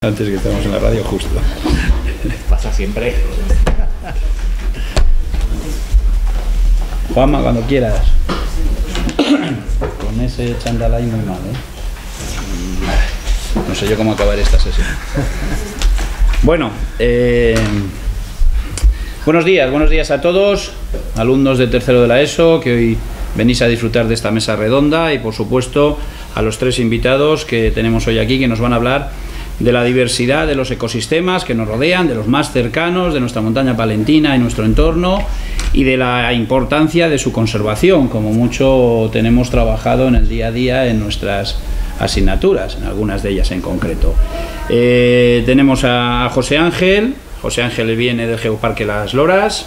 Antes que estamos en la radio, justo. Pasa siempre. Juanma, cuando quieras. Con ese chándal ahí muy mal, ¿eh? No sé yo cómo acabar esta sesión. Bueno, buenos días a todos, alumnos de tercero de la ESO, que hoy venís a disfrutar de esta mesa redonda, y por supuesto a los tres invitados que tenemos hoy aquí, que nos van a hablar de la diversidad de los ecosistemas que nos rodean, de los más cercanos, de nuestra montaña palentina y nuestro entorno, y de la importancia de su conservación, como mucho tenemos trabajado en el día a día en nuestras asignaturas, en algunas de ellas en concreto. Tenemos a José Ángel viene del Geoparque Las Loras,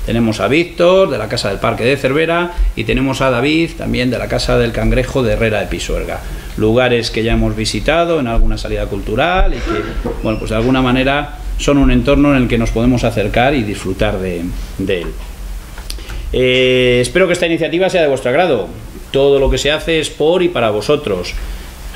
tenemos a Víctor de la Casa del Parque de Cervera, y tenemos a David también de la Casa del Cangrejo de Herrera de Pisuerga. Lugares que ya hemos visitado en alguna salida cultural y que, bueno, pues de alguna manera son un entorno en el que nos podemos acercar y disfrutar de él. Espero que esta iniciativa sea de vuestro agrado. Todo lo que se hace es por y para vosotros.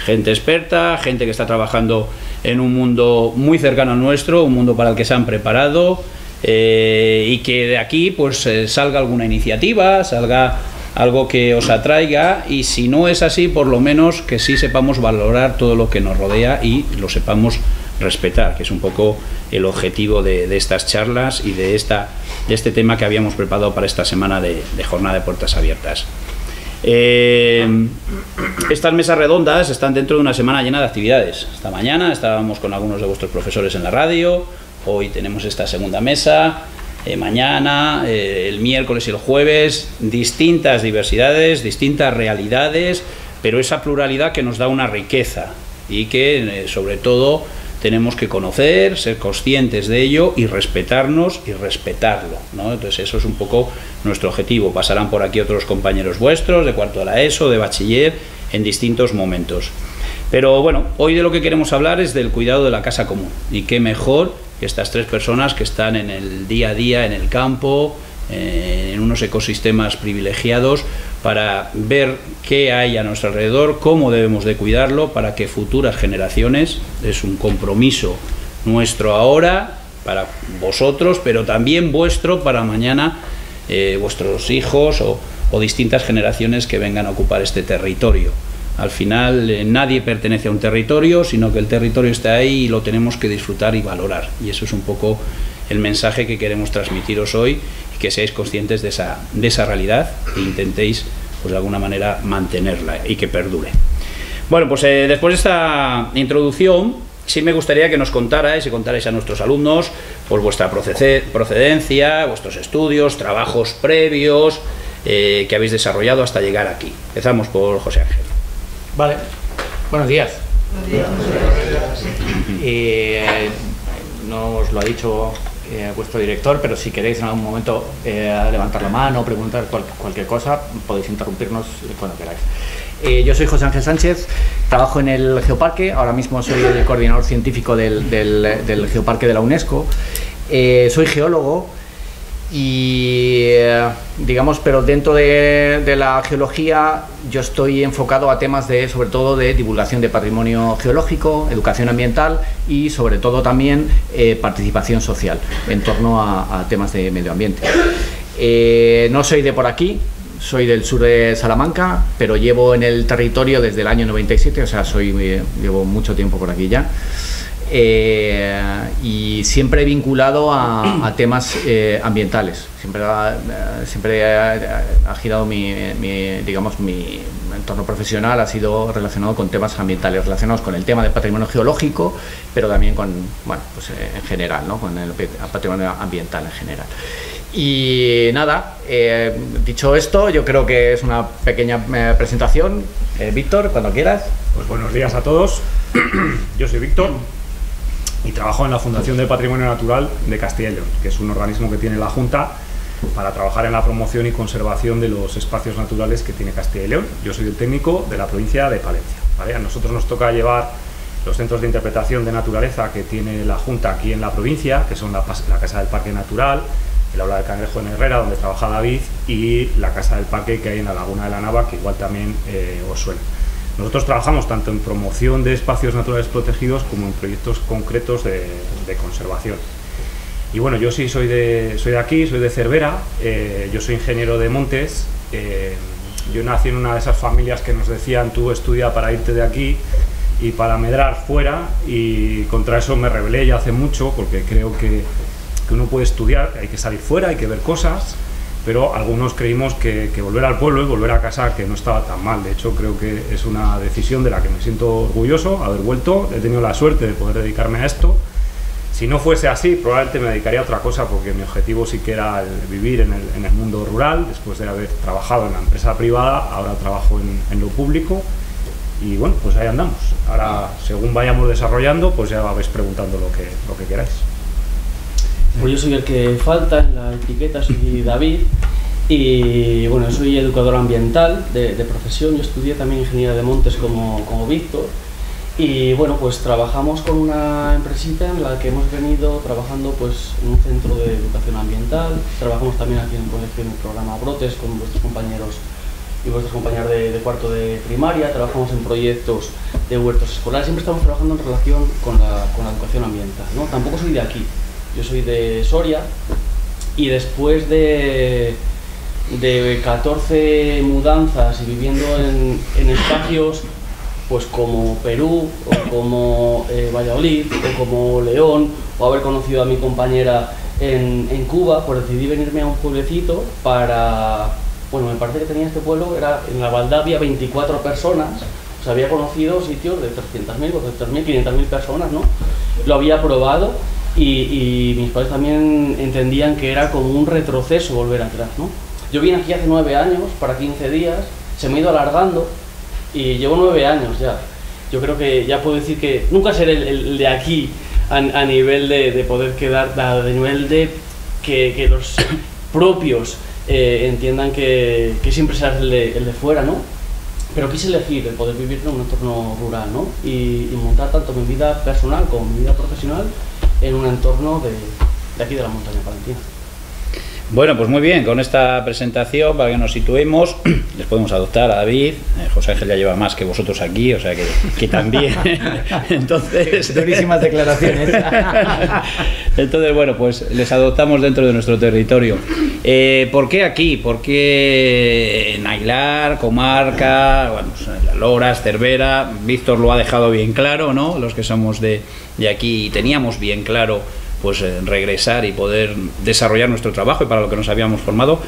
Gente experta, gente que está trabajando en un mundo muy cercano al nuestro, un mundo para el que se han preparado, y que de aquí pues salga alguna iniciativa, salga algo que os atraiga, y si no es así, por lo menos que sí sepamos valorar todo lo que nos rodea y lo sepamos respetar, que es un poco el objetivo de estas charlas y de este tema que habíamos preparado para esta semana de jornada de puertas abiertas. Estas mesas redondas están dentro de una semana llena de actividades. Esta mañana estábamos con algunos de vuestros profesores en la radio, hoy tenemos esta segunda mesa, mañana, el miércoles y el jueves, distintas diversidades, distintas realidades, pero esa pluralidad que nos da una riqueza y que sobre todo tenemos que conocer, ser conscientes de ello y respetarnos y respetarlo, ¿no? Entonces eso es un poco nuestro objetivo. Pasarán por aquí otros compañeros vuestros de cuarto de la ESO, de bachiller, en distintos momentos. Pero bueno, hoy de lo que queremos hablar es del cuidado de la casa común, y qué mejor que estas tres personas que están en el día a día, en el campo, en unos ecosistemas privilegiados, para ver qué hay a nuestro alrededor, cómo debemos de cuidarlo para que futuras generaciones, es un compromiso nuestro ahora para vosotros, pero también vuestro para mañana, vuestros hijos o distintas generaciones que vengan a ocupar este territorio. Al final nadie pertenece a un territorio, sino que el territorio está ahí y lo tenemos que disfrutar y valorar, y eso es un poco el mensaje que queremos transmitiros hoy, y que seáis conscientes de esa realidad e intentéis pues de alguna manera mantenerla y que perdure. Bueno, pues después de esta introducción, sí me gustaría que nos contarais a nuestros alumnos pues vuestra procedencia, vuestros estudios, trabajos previos que habéis desarrollado hasta llegar aquí. Empezamos por José Ángel. Vale, buenos días. No os lo ha dicho vuestro director, pero si queréis en algún momento levantar la mano o preguntar cualquier cosa, podéis interrumpirnos cuando queráis. Yo soy José Ángel Sánchez, trabajo en el Geoparque, ahora mismo soy el coordinador científico del Geoparque de la UNESCO. Soy geólogo y digamos, pero dentro de la geología yo estoy enfocado a temas sobre todo de divulgación de patrimonio geológico, educación ambiental y sobre todo también participación social en torno a temas de medio ambiente. No soy de por aquí, soy del sur de Salamanca, pero llevo en el territorio desde el año 97, o sea, llevo mucho tiempo por aquí ya. Y siempre vinculado a temas ambientales. Siempre ha girado mi entorno profesional, ha sido relacionado con temas ambientales, relacionados con el tema del patrimonio geológico, pero también con, bueno, pues en general, ¿no? Con el patrimonio ambiental en general. Y nada, dicho esto, yo creo que es una pequeña presentación. Víctor, cuando quieras. Pues buenos días a todos. Yo soy Víctor y trabajo en la Fundación del Patrimonio Natural de Castilla y León, que es un organismo que tiene la Junta para trabajar en la promoción y conservación de los espacios naturales que tiene Castilla y León. Yo soy el técnico de la provincia de Palencia, ¿vale? A nosotros nos toca llevar los centros de interpretación de naturaleza que tiene la Junta aquí en la provincia, que son la Casa del Parque Natural, el Aula del Cangrejo en Herrera, donde trabaja David, y la Casa del Parque que hay en la Laguna de la Nava, que igual también os suena. Nosotros trabajamos tanto en promoción de espacios naturales protegidos como en proyectos concretos de conservación. Y bueno, yo sí soy de aquí, soy de Cervera, yo soy ingeniero de montes, yo nací en una de esas familias que nos decían tú estudia para irte de aquí y para medrar fuera, y contra eso me rebelé ya hace mucho, porque creo que uno puede estudiar, hay que salir fuera, hay que ver cosas, pero algunos creímos que volver al pueblo y volver a casa que no estaba tan mal. De hecho, creo que es una decisión de la que me siento orgulloso, haber vuelto, he tenido la suerte de poder dedicarme a esto. Si no fuese así, probablemente me dedicaría a otra cosa, porque mi objetivo sí que era vivir en el mundo rural. Después de haber trabajado en la empresa privada, ahora trabajo en lo público, y bueno, pues ahí andamos. Ahora, según vayamos desarrollando, pues ya vais preguntando lo que queráis. Pues yo soy el que falta en la etiqueta, soy David, y bueno, soy educador ambiental de profesión. Yo estudié también ingeniería de montes como Víctor. Y bueno, pues trabajamos con una empresita en la que hemos venido trabajando pues en un centro de educación ambiental. Trabajamos también aquí en el colegio en el programa Brotes con vuestros compañeros y vuestras compañeras de cuarto de primaria. Trabajamos en proyectos de huertos escolares. Siempre estamos trabajando en relación con la educación ambiental, ¿no? Tampoco soy de aquí, yo soy de Soria, y después de 14 mudanzas y viviendo en espacios pues como Perú, o como Valladolid, o como León, o haber conocido a mi compañera en Cuba, pues decidí venirme a un pueblecito para... Bueno, me parece que tenía este pueblo, en la Valdavia había 24 personas, o sea, había conocido sitios de 300.000, 400.000, 500.000 personas, ¿no? Lo había probado, y mis padres también entendían que era como un retroceso volver atrás, ¿no? Yo vine aquí hace 9 años, para 15 días, se me ha ido alargando, y llevo 9 años ya. Yo creo que ya puedo decir que nunca seré el de aquí a nivel de poder quedar, a nivel de que los propios entiendan que siempre serás el de fuera, ¿no? Pero quise elegir el poder vivir en un entorno rural, ¿no? Y montar tanto mi vida personal como mi vida profesional en un entorno de aquí de la montaña palentina. Bueno, pues muy bien, con esta presentación, para que nos situemos, les podemos adoptar a David. José Ángel ya lleva más que vosotros aquí, o sea que también. Entonces, durísimas declaraciones. Entonces, bueno, pues les adoptamos dentro de nuestro territorio. ¿Por qué aquí? ¿Por qué en Aguilar, comarca, bueno, pues Las Loras, Cervera? Víctor lo ha dejado bien claro, ¿no? Los que somos de aquí teníamos bien claro pues regresar y poder desarrollar nuestro trabajo y para lo que nos habíamos formado.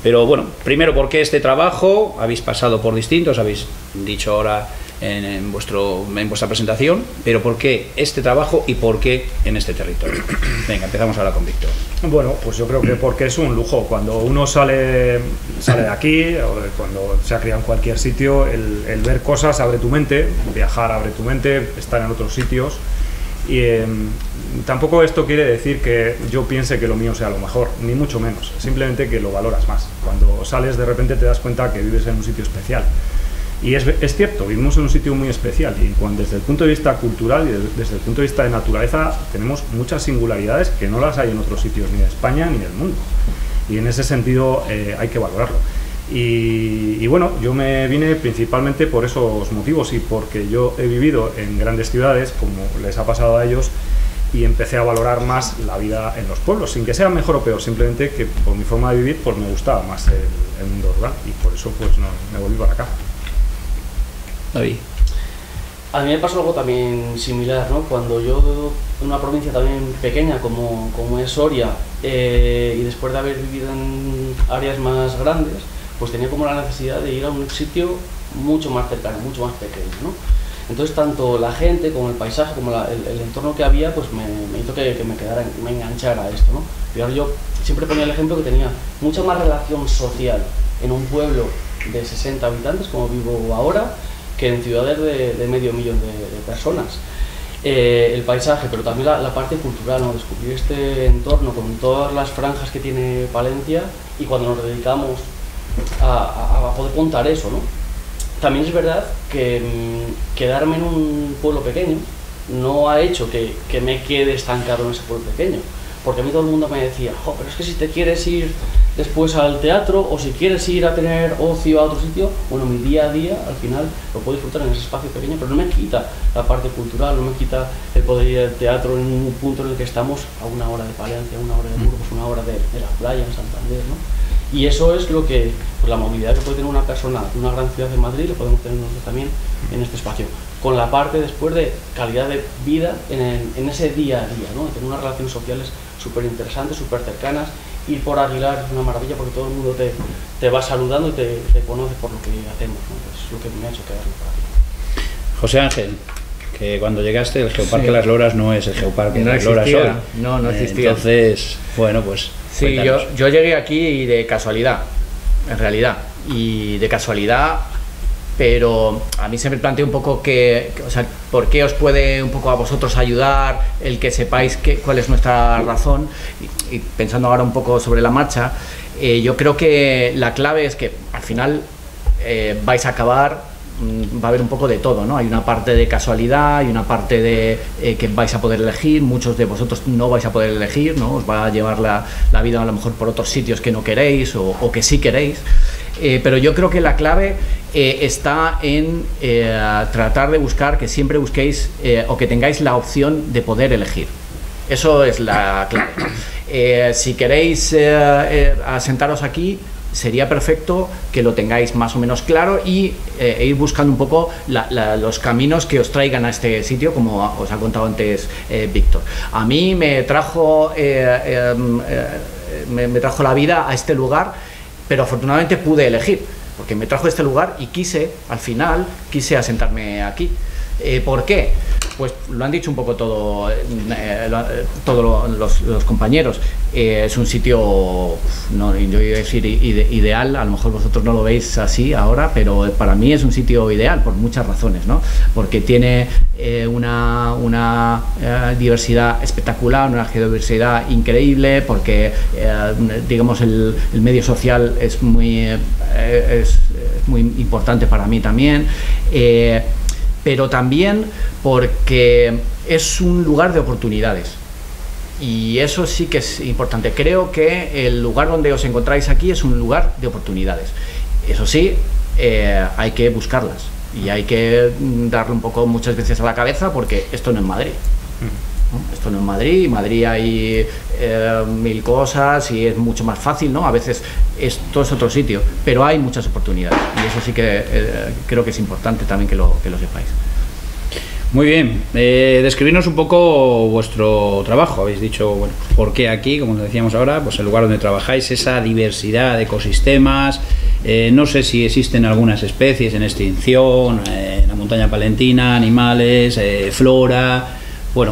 Pero bueno, primero, ¿por qué este trabajo? Habéis pasado por distintos, habéis dicho ahora en vuestra presentación, pero ¿por qué este trabajo y por qué en este territorio? Venga, empezamos ahora con Víctor. Bueno, pues yo creo que porque es un lujo. Cuando uno sale de aquí, o cuando se ha criado en cualquier sitio, el ver cosas abre tu mente, viajar abre tu mente, estar en otros sitios. Y tampoco esto quiere decir que yo piense que lo mío sea lo mejor, ni mucho menos, simplemente que lo valoras más. Cuando sales, de repente te das cuenta que vives en un sitio especial. Y es cierto, vivimos en un sitio muy especial, y desde el punto de vista cultural y desde el punto de vista de naturaleza tenemos muchas singularidades que no las hay en otros sitios ni de España ni del mundo, y en ese sentido hay que valorarlo. Y bueno, yo me vine principalmente por esos motivos, y porque yo he vivido en grandes ciudades, como les ha pasado a ellos, y empecé a valorar más la vida en los pueblos, sin que sea mejor o peor, simplemente que por mi forma de vivir pues me gustaba más el mundo rural, y por eso pues me volví para acá. David. A mí me pasó algo también similar, ¿no? Cuando yo, en una provincia también pequeña como es Soria, y después de haber vivido en áreas más grandes, pues tenía como la necesidad de ir a un sitio mucho más cercano, mucho más pequeño, ¿no? Entonces tanto la gente como el paisaje, como el entorno que había, pues me hizo que me enganchara a esto, ¿no? Pero yo siempre ponía el ejemplo que tenía mucha más relación social en un pueblo de 60 habitantes, como vivo ahora, que en ciudades de medio millón de personas. El paisaje, pero también la parte cultural, ¿no? Descubrir este entorno con todas las franjas que tiene Palencia, y cuando nos dedicamos a poder contar eso, ¿no? También es verdad que quedarme en un pueblo pequeño no ha hecho que me quede estancado en ese pueblo pequeño, porque a mí todo el mundo me decía, pero es que si te quieres ir después al teatro o si quieres ir a tener ocio a otro sitio, bueno, mi día a día al final lo puedo disfrutar en ese espacio pequeño, pero no me quita la parte cultural, no me quita el poder ir al teatro en un punto en el que estamos a una hora de Palencia, a una hora de Burgos, una hora de la playa en Santander, ¿no? Y eso es lo que, pues la movilidad que puede tener una persona de una gran ciudad de Madrid, lo podemos tener nosotros también en este espacio, con la parte después de calidad de vida en ese día a día, ¿no? Tener unas relaciones sociales súper interesantes, súper cercanas. Ir por Aguilar es una maravilla porque todo el mundo te va saludando y te conoce por lo que hacemos, ¿no? Es lo que me ha hecho quedarme por aquí. José Ángel, que cuando llegaste el Geoparque Las Loras no es el Geoparque no Las Loras hoy. No existía. Entonces, bueno, pues... Sí, yo llegué aquí de casualidad, en realidad, y de casualidad, pero a mí se me plantea un poco o sea, ¿por qué os puede un poco a vosotros ayudar el que sepáis cuál es nuestra razón? Y pensando ahora un poco sobre la marcha, yo creo que la clave es que al final vais a acabar, va a haber un poco de todo, ¿no? Hay una parte de casualidad, hay una parte de que vais a poder elegir, muchos de vosotros no vais a poder elegir, ¿no? Os va a llevar la vida a lo mejor por otros sitios que no queréis o que sí queréis, pero yo creo que la clave está en tratar de buscar, que siempre busquéis o que tengáis la opción de poder elegir. Eso es la clave. Si queréis asentaros aquí, sería perfecto que lo tengáis más o menos claro y ir buscando un poco los caminos que os traigan a este sitio, como os ha contado antes Víctor. A mí me trajo la vida a este lugar, pero afortunadamente pude elegir, porque me trajo a este lugar y al final quise asentarme aquí. ¿Por qué? Pues lo han dicho un poco todos los compañeros. Es un sitio, no, yo iba a decir ideal, a lo mejor vosotros no lo veis así ahora, pero para mí es un sitio ideal por muchas razones, ¿no? Porque tiene una diversidad espectacular, una geodiversidad increíble, porque digamos el medio social es muy importante para mí también. Pero también porque es un lugar de oportunidades y eso sí que es importante. Creo que el lugar donde os encontráis aquí es un lugar de oportunidades. Eso sí, hay que buscarlas y hay que darle un poco muchas veces a la cabeza, porque esto no es Madrid. Esto no es Madrid, en Madrid hay mil cosas y es mucho más fácil, ¿no? A veces esto es otro sitio, pero hay muchas oportunidades y eso sí que creo que es importante también que lo sepáis. Muy bien, describirnos un poco vuestro trabajo. Habéis dicho, bueno, por qué aquí, como decíamos ahora, pues el lugar donde trabajáis, esa diversidad de ecosistemas. No sé si existen algunas especies en extinción, en la montaña palentina, animales, flora. Bueno,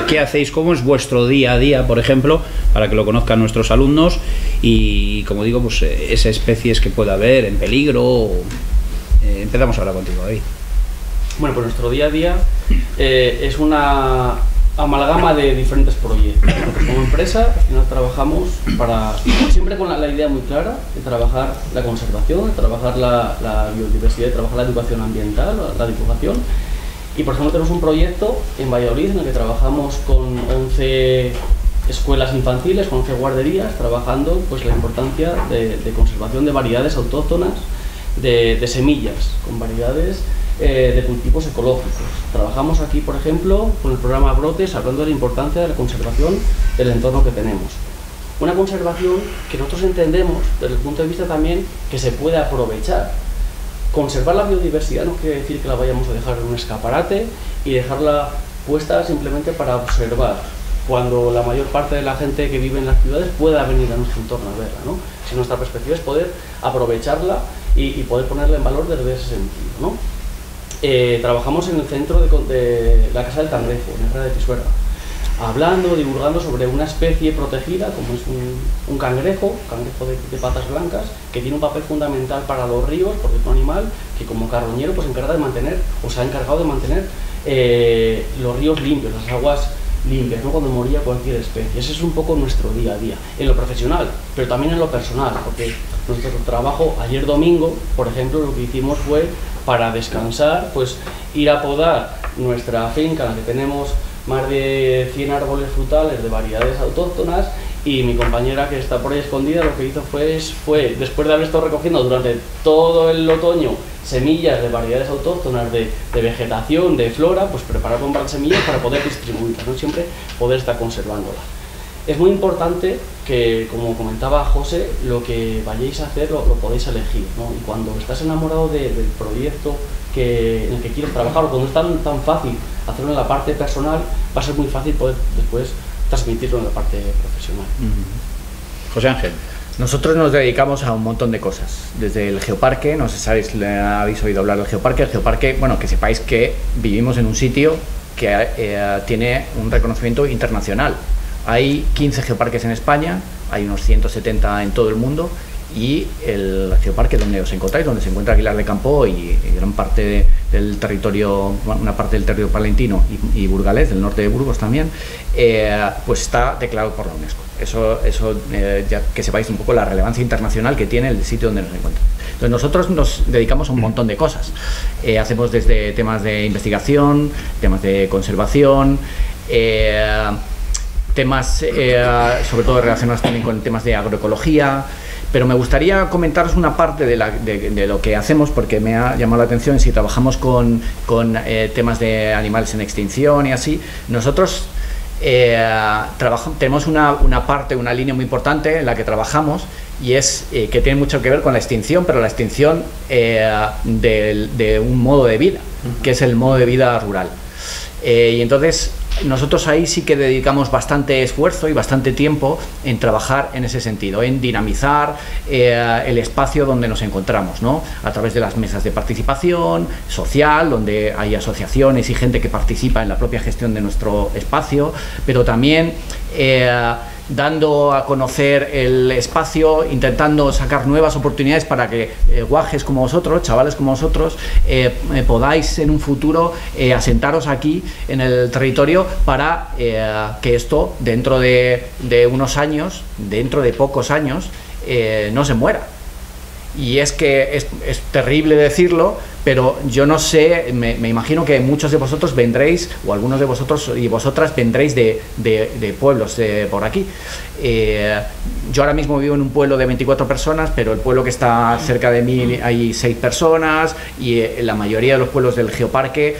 ¿qué hacéis? ¿Cómo es vuestro día a día, por ejemplo, para que lo conozcan nuestros alumnos? Y, como digo, pues esas especies que pueda haber en peligro. Empezamos ahora contigo, David. Bueno, pues nuestro día a día es una amalgama de diferentes proyectos. Como empresa, al final trabajamos siempre con la idea muy clara de trabajar la conservación, de trabajar la biodiversidad, de trabajar la educación ambiental, la divulgación. Y por ejemplo tenemos un proyecto en Valladolid en el que trabajamos con 11 escuelas infantiles, con 11 guarderías, trabajando pues la importancia de conservación de variedades autóctonas, de semillas, con variedades de cultivos ecológicos. Trabajamos aquí, por ejemplo, con el programa Brotes, hablando de la importancia de la conservación del entorno que tenemos. Una conservación que nosotros entendemos desde el punto de vista también que se puede aprovechar. Conservar la biodiversidad no quiere decir que la vayamos a dejar en un escaparate y dejarla puesta simplemente para observar, cuando la mayor parte de la gente que vive en las ciudades pueda venir a nuestro entorno a verla, ¿no? Si nuestra perspectiva es poder aprovecharla y poder ponerla en valor desde ese sentido, ¿no? Trabajamos en el centro de la Casa del Cangrejo, en Herrera de Pisuerga, hablando, divulgando sobre una especie protegida, como es un cangrejo de patas blancas, que tiene un papel fundamental para los ríos, porque es un animal que como carroñero pues se ha encargado de mantener los ríos limpios, las aguas limpias, ¿no? Cuando moría cualquier especie. Ese es un poco nuestro día a día, en lo profesional, pero también en lo personal, porque nuestro trabajo, ayer domingo, por ejemplo, lo que hicimos fue, para descansar, pues ir a podar nuestra finca, en la que tenemos más de 100 árboles frutales de variedades autóctonas, y mi compañera, que está por ahí escondida, lo que hizo fue después de haber estado recogiendo durante todo el otoño semillas de variedades autóctonas de vegetación, de flora, pues preparar con semillas para poder distribuirlas, ¿no? Siempre poder estar conservándolas. Es muy importante que, como comentaba José, lo que vayáis a hacer lo podéis elegir, ¿no? Y cuando estás enamorado del proyecto en el que quieres trabajar, o cuando es tan fácil hacerlo en la parte personal, va a ser muy fácil poder después transmitirlo en la parte profesional. José Ángel. Nosotros nos dedicamos a un montón de cosas, desde el geoparque, no sé si habéis oído hablar del geoparque. El geoparque, bueno, que sepáis que vivimos en un sitio que tiene un reconocimiento internacional. Hay 15 geoparques en España, hay unos 170 en todo el mundo, y el geoparque donde os encontráis, donde se encuentra Aguilar de Campo y gran parte del territorio, una parte del territorio palentino y burgalés, del norte de Burgos también, pues está declarado por la UNESCO. Eso ya que sepáis un poco la relevancia internacional que tiene el sitio donde nos encontramos. Entonces nosotros nos dedicamos a un montón de cosas. Hacemos desde temas de investigación, temas de conservación, temas sobre todo relacionados también con temas de agroecología, pero me gustaría comentaros una parte de lo que hacemos, porque me ha llamado la atención. Si trabajamos con temas de animales en extinción y así, nosotros tenemos una línea muy importante en la que trabajamos, y es que tiene mucho que ver con la extinción, pero la extinción de un modo de vida, que es el modo de vida rural. Y entonces nosotros ahí sí que dedicamos bastante esfuerzo y bastante tiempo en trabajar en ese sentido, en dinamizar el espacio donde nos encontramos, ¿no? A través de las mesas de participación social, donde hay asociaciones y gente que participa en la propia gestión de nuestro espacio, pero también dando a conocer el espacio, intentando sacar nuevas oportunidades para que guajes como vosotros, chavales como vosotros, podáis en un futuro asentaros aquí en el territorio para que esto dentro de unos años, dentro de pocos años, no se muera. Y es que es terrible decirlo, pero yo no sé, me imagino que muchos de vosotros vendréis, o algunos de vosotros y vosotras vendréis de pueblos por aquí. Yo ahora mismo vivo en un pueblo de 24 personas, pero el pueblo que está cerca de mí hay 6 personas, y en la mayoría de los pueblos del geoparque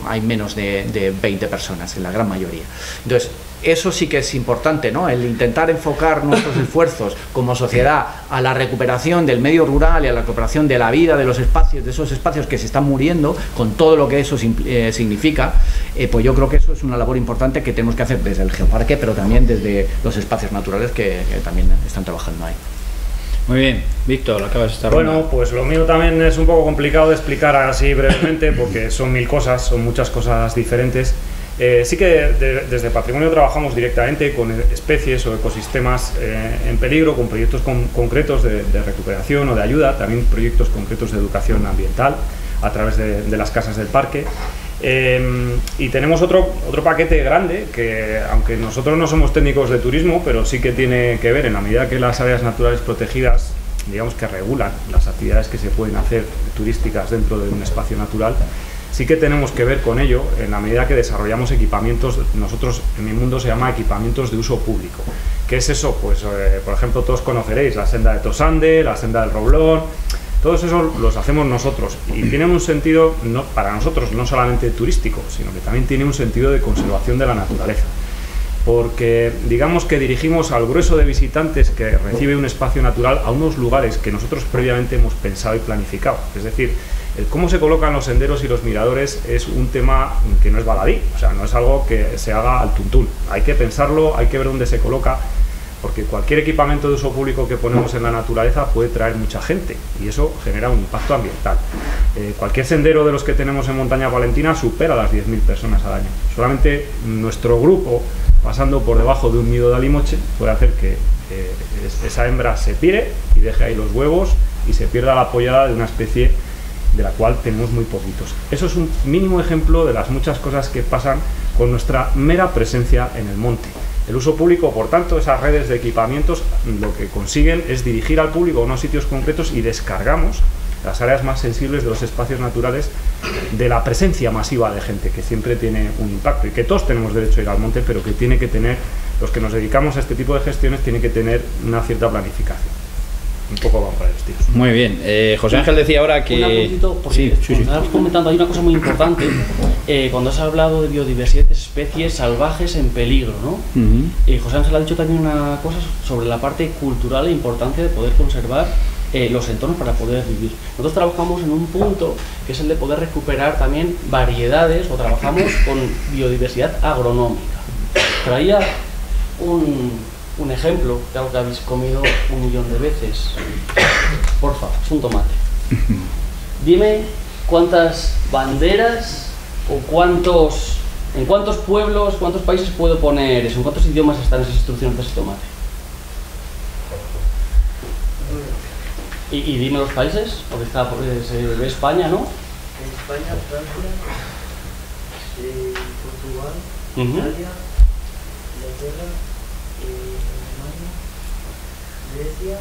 hay menos de 20 personas, en la gran mayoría. Entonces, eso sí que es importante, ¿no? El intentar enfocar nuestros esfuerzos como sociedad a la recuperación del medio rural y a la recuperación de la vida, de los espacios, de esos espacios que se están muriendo, con todo lo que eso significa, pues yo creo que eso es una labor importante que tenemos que hacer desde el geoparque, pero también desde los espacios naturales que también están trabajando ahí. Muy bien, Víctor, acabas de estar. Bueno, pues lo mío también es un poco complicado de explicar así brevemente, porque son 1000 cosas, son muchas cosas diferentes. Sí que desde Patrimonio trabajamos directamente con especies o ecosistemas en peligro, con proyectos concretos de recuperación o de ayuda, también proyectos concretos de educación ambiental a través de las casas del parque. Y tenemos otro paquete grande que, aunque nosotros no somos técnicos de turismo, pero sí que tiene que ver en la medida que las áreas naturales protegidas, digamos que regulan las actividades que se pueden hacer turísticas dentro de un espacio natural, sí que tenemos que ver con ello en la medida que desarrollamos equipamientos. Nosotros en mi mundo se llama equipamientos de uso público. ¿Qué es eso? Pues por ejemplo, todos conoceréis la senda de Tosande, la senda del Roblón. Todos esos los hacemos nosotros y tienen un sentido para nosotros no solamente turístico, sino que también tiene un sentido de conservación de la naturaleza. Porque digamos que dirigimos al grueso de visitantes que recibe un espacio natural a unos lugares que nosotros previamente hemos pensado y planificado. Es decir, el cómo se colocan los senderos y los miradores es un tema que no es baladí, o sea, no es algo que se haga al tuntún. Hay que pensarlo, hay que ver dónde se coloca, porque cualquier equipamiento de uso público que ponemos en la naturaleza puede traer mucha gente y eso genera un impacto ambiental. Cualquier sendero de los que tenemos en Montaña Palentina supera las 10.000 personas al año. Solamente nuestro grupo, pasando por debajo de un nido de alimoche, puede hacer que esa hembra se pire y deje ahí los huevos y se pierda la pollada de una especie de la cual tenemos muy poquitos. Eso es un mínimo ejemplo de las muchas cosas que pasan con nuestra mera presencia en el monte. El uso público, por tanto, esas redes de equipamientos, lo que consiguen es dirigir al público a unos sitios concretos y descargamos las áreas más sensibles de los espacios naturales, de la presencia masiva de gente, que siempre tiene un impacto y que todos tenemos derecho a ir al monte, pero que tiene que tener, los que nos dedicamos a este tipo de gestiones, tiene que tener una cierta planificación. Un poco vamos para el estilo. Muy bien. José Ángel decía ahora que... Un apuntito, porque estabas comentando, hay una cosa muy importante, cuando has hablado de biodiversidad de especies salvajes en peligro, ¿no? José Ángel ha dicho también una cosa sobre la parte cultural e importancia de poder conservar los entornos para poder vivir. Nosotros trabajamos en un punto que es el de poder recuperar también variedades, o trabajamos con biodiversidad agronómica. Traía un ejemplo, que algo que habéis comido 1.000.000 de veces. Porfa, es un tomate. Dime cuántas banderas o en cuántos pueblos, cuántos países puedo poner eso, en cuántos idiomas están esas instrucciones de ese tomate. Y dime los países, porque se ve España, ¿no? España, Francia, Portugal, Italia, Inglaterra, Alemania, Grecia.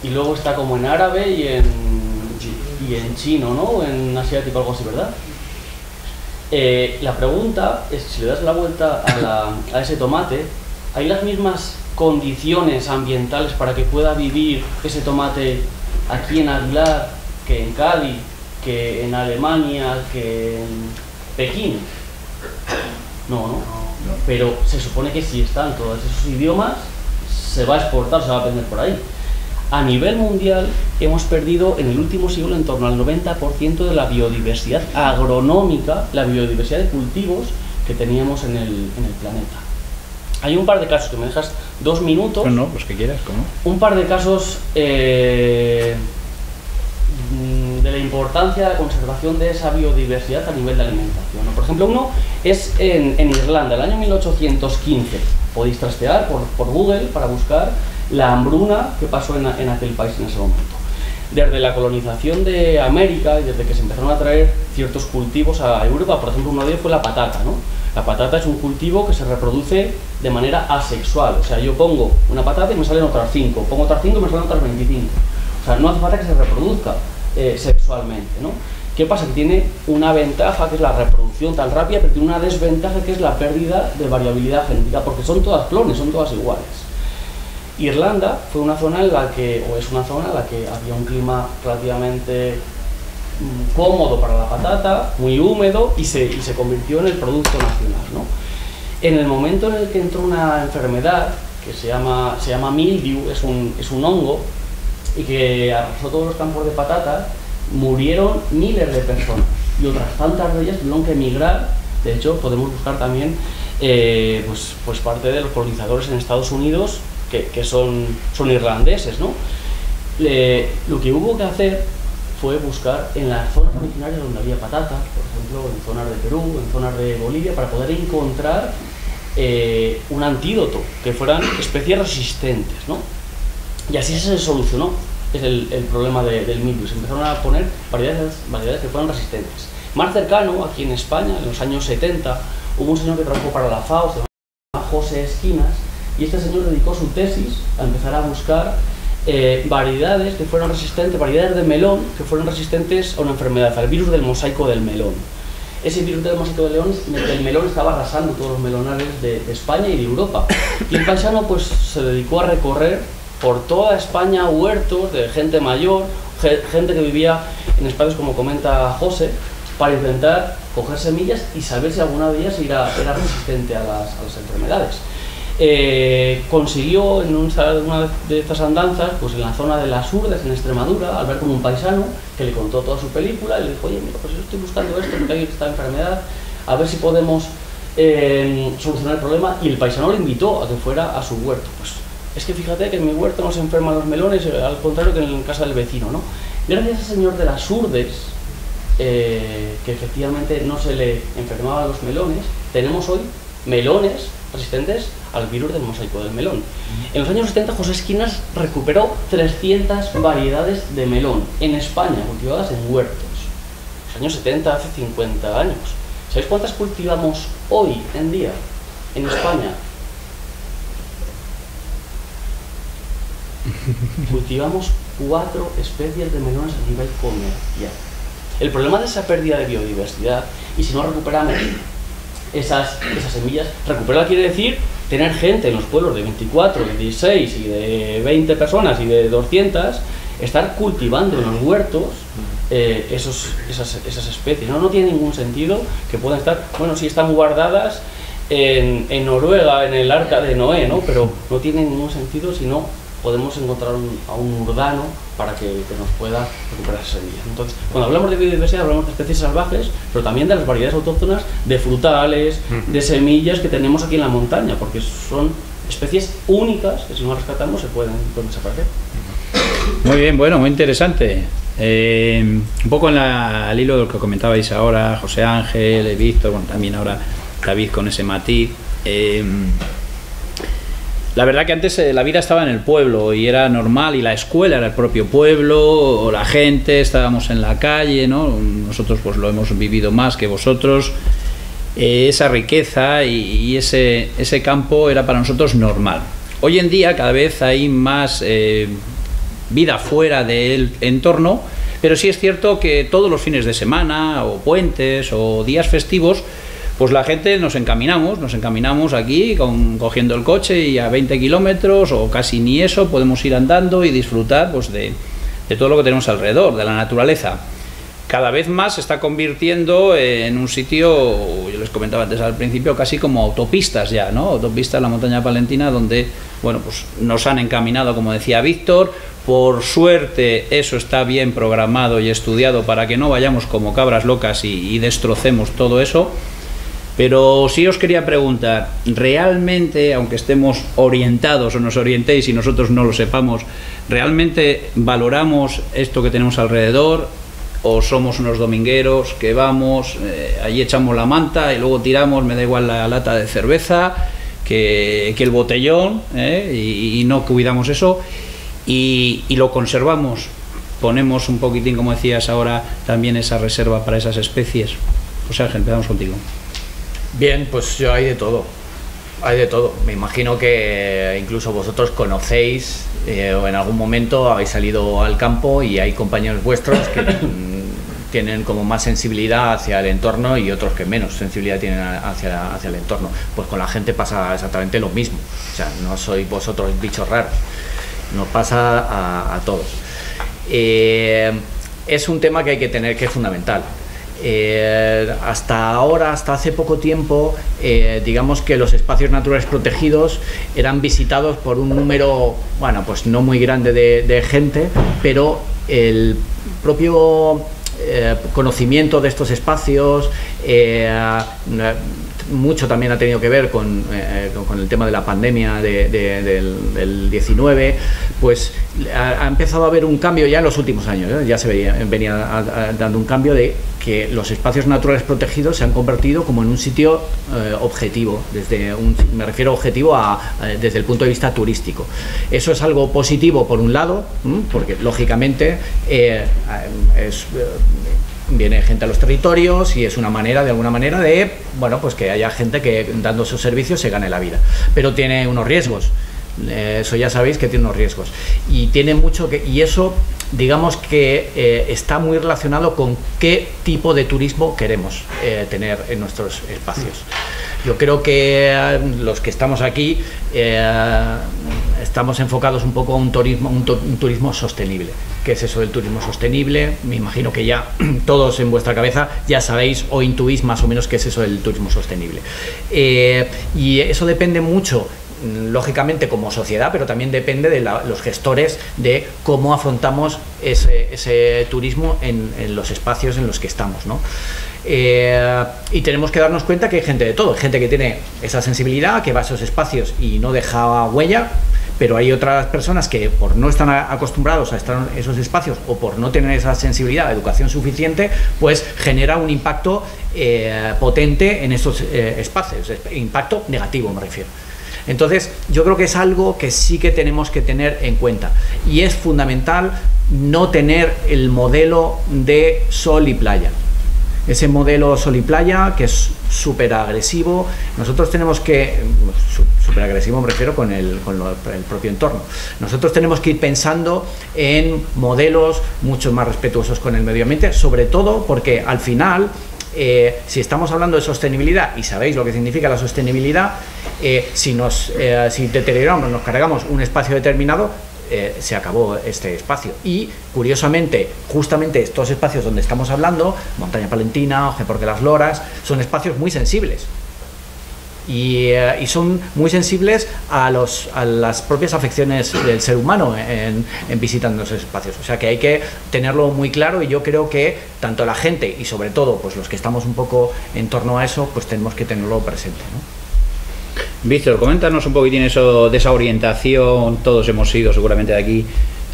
Y luego está como en árabe y en chino, ¿no? En asiático, algo así, ¿verdad? La pregunta es, si le das la vuelta a ese tomate, ¿hay las mismas condiciones ambientales para que pueda vivir ese tomate aquí en Aguilar, que en Cádiz, que en Alemania, que en Pekín? No. Pero se supone que si están todos esos idiomas, se va a exportar, se va a vender por ahí. A nivel mundial hemos perdido en el último siglo en torno al 90% de la biodiversidad agronómica, la biodiversidad de cultivos que teníamos en el planeta. Hay un par de casos, que me dejas 2 minutos. No, pues que quieras, ¿cómo? Un par de casos de la importancia de la conservación de esa biodiversidad a nivel de alimentación, ¿no? Por ejemplo, uno es en Irlanda, el año 1815. Podéis trastear por Google para buscar la hambruna que pasó en aquel país en ese momento. Desde la colonización de América y desde que se empezaron a traer ciertos cultivos a Europa, por ejemplo, uno de ellos fue la patata, ¿no? La patata es un cultivo que se reproduce de manera asexual, o sea, yo pongo una patata y me salen otras 5, pongo otras 5 y me salen otras 25. O sea, no hace falta que se reproduzca sexualmente, ¿no? ¿Qué pasa? Que tiene una ventaja, que es la reproducción tan rápida, pero tiene una desventaja, que es la pérdida de variabilidad genética, porque son todas clones, son todas iguales. Irlanda fue una zona en la que, o es una zona en la que había un clima relativamente cómodo para la patata, muy húmedo, y se convirtió en el producto nacional, ¿no? En el momento en el que entró una enfermedad que se llama mildew, es un hongo, y que arrasó todos los campos de patatas, murieron miles de personas, y otras tantas de ellas tuvieron que emigrar. De hecho, podemos buscar también pues parte de los colonizadores en Estados Unidos que son irlandeses, ¿no? Lo que hubo que hacer fue buscar en las zonas originarias donde había patatas, por ejemplo, en zonas de Perú, en zonas de Bolivia, para poder encontrar un antídoto, que fueran especies resistentes, ¿no? Y así se solucionó el problema del mildew. Se empezaron a poner variedades que fueran resistentes. Más cercano, aquí en España, en los años 70, hubo un señor que trabajó para la FAO, se llamaba José Esquinas, y este señor dedicó su tesis a empezar a buscar variedades que fueran resistentes, variedades de melón que fueran resistentes a una enfermedad, al virus del mosaico del melón. Ese virus del mosaico del melón estaba arrasando todos los melonares de España y de Europa. Y el paisano pues se dedicó a recorrer por toda España huertos de gente mayor, gente que vivía en espacios como comenta José, para intentar coger semillas y saber si alguna de ellas era resistente a las enfermedades. Consiguió en una de estas andanzas, pues en la zona de las Urdes, en Extremadura, al ver como un paisano que le contó toda su película y le dijo: oye, mira, pues yo estoy buscando esto porque hay esta enfermedad, a ver si podemos solucionar el problema. Y el paisano le invitó a que fuera a su huerto. Pues es que fíjate que en mi huerto no se enferman los melones, al contrario que en casa del vecino, ¿no? Gracias a ese señor de las Urdes, que efectivamente no se le enfermaban los melones, tenemos hoy melones resistentes al virus del mosaico del melón. En los años 70 José Esquinas recuperó 300 variedades de melón en España, cultivadas en huertos. En los años 70, hace 50 años. ¿Sabéis cuántas cultivamos hoy en día en España? cultivamos 4 especies de melones a nivel comercial. El problema de esa pérdida de biodiversidad, y si no recuperamos esas semillas, recuperarla quiere decir tener gente en los pueblos de 24, de 16 y de 20 personas y de 200, estar cultivando en los huertos esas especies. No tiene ningún sentido que puedan estar, bueno, sí están guardadas en Noruega, en el Arca de Noé, ¿no? Pero no tiene ningún sentido si no podemos encontrar a un urbano para que nos pueda recuperar esas semillas. Entonces, cuando hablamos de biodiversidad hablamos de especies salvajes, pero también de las variedades autóctonas de frutales, de semillas que tenemos aquí en la montaña, porque son especies únicas que si no las rescatamos pueden desaparecer. Muy bien, bueno, muy interesante. Un poco al hilo de lo que comentabais ahora, José Ángel, Víctor, bueno, también ahora David con ese matiz. La verdad que antes la vida estaba en el pueblo y era normal, y la escuela era el propio pueblo, o la gente, estábamos en la calle, ¿no? Nosotros pues lo hemos vivido más que vosotros. Esa riqueza y ese campo era para nosotros normal. Hoy en día cada vez hay más vida fuera del entorno, pero sí es cierto que todos los fines de semana, o puentes, o días festivos, pues la gente nos encaminamos aquí cogiendo el coche y a 20 kilómetros o casi ni eso podemos ir andando y disfrutar pues de todo lo que tenemos alrededor, de la naturaleza. Cada vez más se está convirtiendo en un sitio, yo les comentaba antes al principio, casi como autopistas ya, ¿no? Autopistas en la montaña palentina, donde, bueno, pues nos han encaminado, como decía Víctor. Por suerte eso está bien programado y estudiado para que no vayamos como cabras locas y destrocemos todo eso. Pero sí os quería preguntar, ¿realmente, aunque estemos orientados o nos orientéis y nosotros no lo sepamos, ¿realmente valoramos esto que tenemos alrededor? ¿O somos unos domingueros que vamos, allí echamos la manta y luego tiramos, me da igual la lata de cerveza que el botellón, y no cuidamos eso y lo conservamos? Ponemos un poquitín, como decías ahora, también esa reserva para esas especies. José Ángel, empezamos contigo. Bien, pues yo hay de todo. Me imagino que incluso vosotros conocéis o en algún momento habéis salido al campo y hay compañeros vuestros que tienen como más sensibilidad hacia el entorno y otros que menos sensibilidad tienen hacia el entorno. Pues con la gente pasa exactamente lo mismo. O sea, no sois vosotros bichos raros. Nos pasa a todos. Es un tema que hay que tener, que es fundamental. Hasta ahora, hasta hace poco tiempo, digamos que los espacios naturales protegidos eran visitados por un número, bueno, pues no muy grande de gente, pero el propio conocimiento de estos espacios mucho también ha tenido que ver con el tema de la pandemia del 19, pues ha empezado a haber un cambio ya en los últimos años, ya se venía dando un cambio de que los espacios naturales protegidos se han convertido como en un sitio objetivo, me refiero objetivo desde el punto de vista turístico. Eso es algo positivo por un lado, porque lógicamente viene gente a los territorios y es una manera, de alguna manera, de, bueno, pues que haya gente que dando sus servicios se gane la vida. Pero tiene unos riesgos, eso ya sabéis que tiene unos riesgos. Y tiene mucho que, y eso, digamos que está muy relacionado con qué tipo de turismo queremos tener en nuestros espacios. Yo creo que los que estamos aquí estamos enfocados un poco a un turismo sostenible. ¿Qué es eso del turismo sostenible? Me imagino que ya todos en vuestra cabeza ya sabéis o intuís más o menos qué es eso del turismo sostenible. Y eso depende mucho, lógicamente, como sociedad, pero también depende de los gestores, de cómo afrontamos ese turismo en los espacios en los que estamos, ¿no? Y tenemos que darnos cuenta que hay gente de todo, hay gente que tiene esa sensibilidad, que va a esos espacios y no deja huella, pero hay otras personas que por no estar acostumbrados a estar en esos espacios o por no tener esa sensibilidad, educación suficiente, pues genera un impacto potente en esos espacios, impacto negativo me refiero. Entonces yo creo que es algo que sí que tenemos que tener en cuenta y es fundamental no tener el modelo de sol y playa. Ese modelo sol y playa que es súper agresivo, nosotros tenemos que, superagresivo me refiero con el propio entorno. Nosotros tenemos que ir pensando en modelos mucho más respetuosos con el medio ambiente, sobre todo porque al final, si estamos hablando de sostenibilidad, y sabéis lo que significa la sostenibilidad, si deterioramos, nos cargamos un espacio determinado, se acabó este espacio. Y curiosamente, justamente estos espacios donde estamos hablando, Montaña Palentina, Ojeporque Las Loras, son espacios muy sensibles. Y son muy sensibles a las propias afecciones del ser humano en visitando esos espacios. O sea que hay que tenerlo muy claro, y yo creo que tanto la gente y sobre todo pues los que estamos un poco en torno a eso, pues tenemos que tenerlo presente, ¿no? Víctor, coméntanos un poquitín eso de esa orientación. Todos hemos ido seguramente de aquí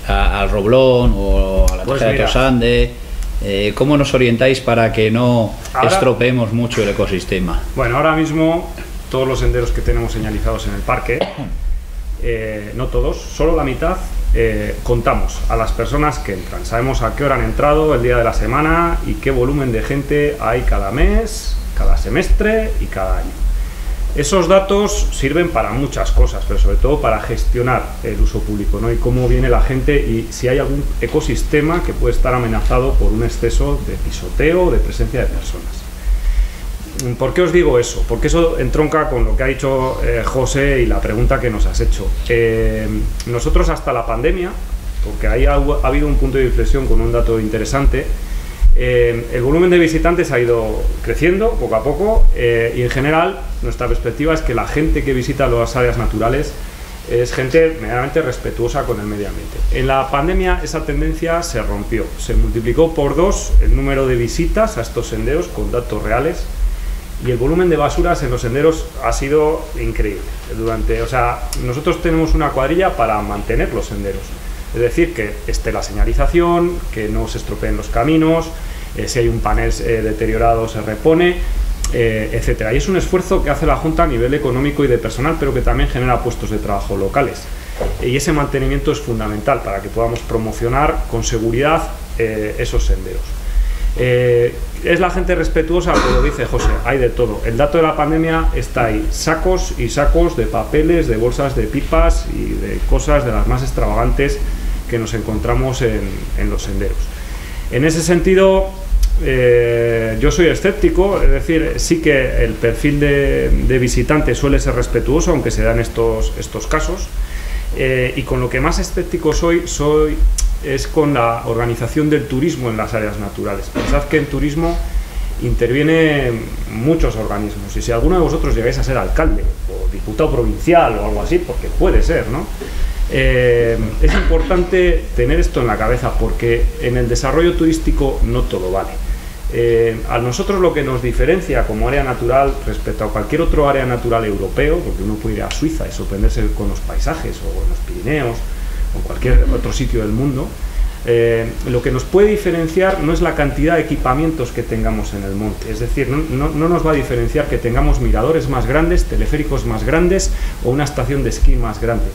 al Roblón o a la Pues Teja de Tosande. ¿Cómo nos orientáis para que no estropeemos mucho el ecosistema? Bueno, ahora mismo todos los senderos que tenemos señalizados en el parque, no todos, solo la mitad, contamos a las personas que entran. Sabemos a qué hora han entrado, el día de la semana y qué volumen de gente hay cada mes, cada semestre y cada año. Esos datos sirven para muchas cosas, pero sobre todo para gestionar el uso público, ¿no? Y cómo viene la gente y si hay algún ecosistema que puede estar amenazado por un exceso de pisoteo o de presencia de personas. ¿Por qué os digo eso? Porque eso entronca con lo que ha dicho José y la pregunta que nos has hecho. Nosotros hasta la pandemia, porque ahí ha habido un punto de inflexión con un dato interesante, el volumen de visitantes ha ido creciendo poco a poco, y en general nuestra perspectiva es que la gente que visita las áreas naturales es gente medianamente respetuosa con el medio ambiente. En la pandemia esa tendencia se rompió, se multiplicó por 2 el número de visitas a estos senderos con datos reales, y el volumen de basuras en los senderos ha sido increíble. Nosotros tenemos una cuadrilla para mantener los senderos, es decir, que esté la señalización, que no se estropeen los caminos, si hay un panel deteriorado se repone, etcétera. Y es un esfuerzo que hace la Junta a nivel económico y de personal, pero que también genera puestos de trabajo locales. Y ese mantenimiento es fundamental para que podamos promocionar con seguridad esos senderos. ¿Es la gente respetuosa? Pues lo dice José, hay de todo. El dato de la pandemia está ahí, sacos y sacos de papeles, de bolsas de pipas y de cosas de las más extravagantes que nos encontramos en los senderos. En ese sentido, yo soy escéptico, es decir, sí que el perfil de visitante suele ser respetuoso, aunque se dan estos casos, y con lo que más escéptico soy es con la organización del turismo en las áreas naturales. Pensad que en turismo intervienen muchos organismos, y si alguno de vosotros llegáis a ser alcalde o diputado provincial o algo así, porque puede ser, ¿no? Es importante tener esto en la cabeza, porque en el desarrollo turístico no todo vale. A nosotros lo que nos diferencia como área natural respecto a cualquier otro área natural europeo, porque uno puede ir a Suiza y sorprenderse con los paisajes, o en los Pirineos o en cualquier otro sitio del mundo, lo que nos puede diferenciar no es la cantidad de equipamientos que tengamos en el monte, es decir, no nos va a diferenciar que tengamos miradores más grandes, teleféricos más grandes o una estación de esquí más grande.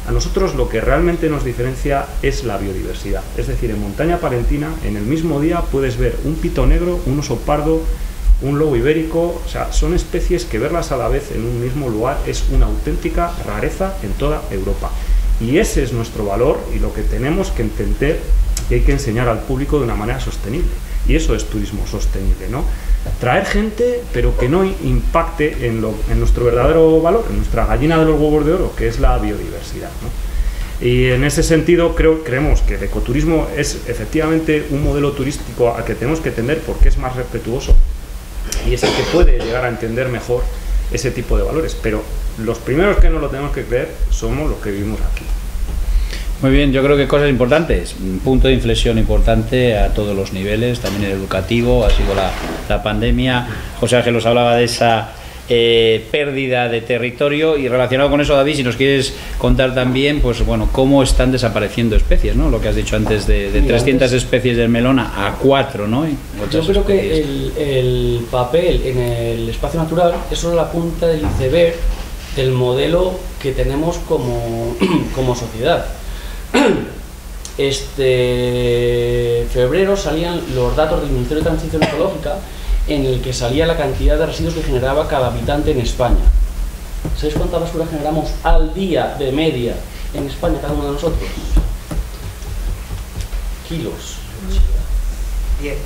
A nosotros lo que realmente nos diferencia es la biodiversidad, es decir, en Montaña Palentina en el mismo día puedes ver un pito negro, un oso pardo, un lobo ibérico, o sea, son especies que verlas a la vez en un mismo lugar es una auténtica rareza en toda Europa. Y ese es nuestro valor y lo que tenemos que entender y hay que enseñar al público de una manera sostenible. Y eso es turismo sostenible, ¿no? Traer gente, pero que no impacte en nuestro verdadero valor, en nuestra gallina de los huevos de oro, que es la biodiversidad, ¿no? Y en ese sentido creemos que el ecoturismo es efectivamente un modelo turístico al que tenemos que tender porque es más respetuoso y es el que puede llegar a entender mejor ese tipo de valores. Pero los primeros que no lo tenemos que creer somos los que vivimos aquí. Muy bien, yo creo que cosas importantes, un punto de inflexión importante a todos los niveles, también el educativo, ha sido la pandemia. José Ángel nos hablaba de esa pérdida de territorio, y relacionado con eso, David, si nos quieres contar también, pues bueno, cómo están desapareciendo especies, ¿no? Lo que has dicho antes de 300 especies del melona a 4, ¿no? Yo creo que el papel en el espacio natural es solo la punta del iceberg del modelo que tenemos como sociedad. Febrero salían los datos del Ministerio de Transición Ecológica, en el que salía la cantidad de residuos que generaba cada habitante en España. ¿Sabéis cuánta basura generamos al día de media en España cada uno de nosotros? Kilos. 10.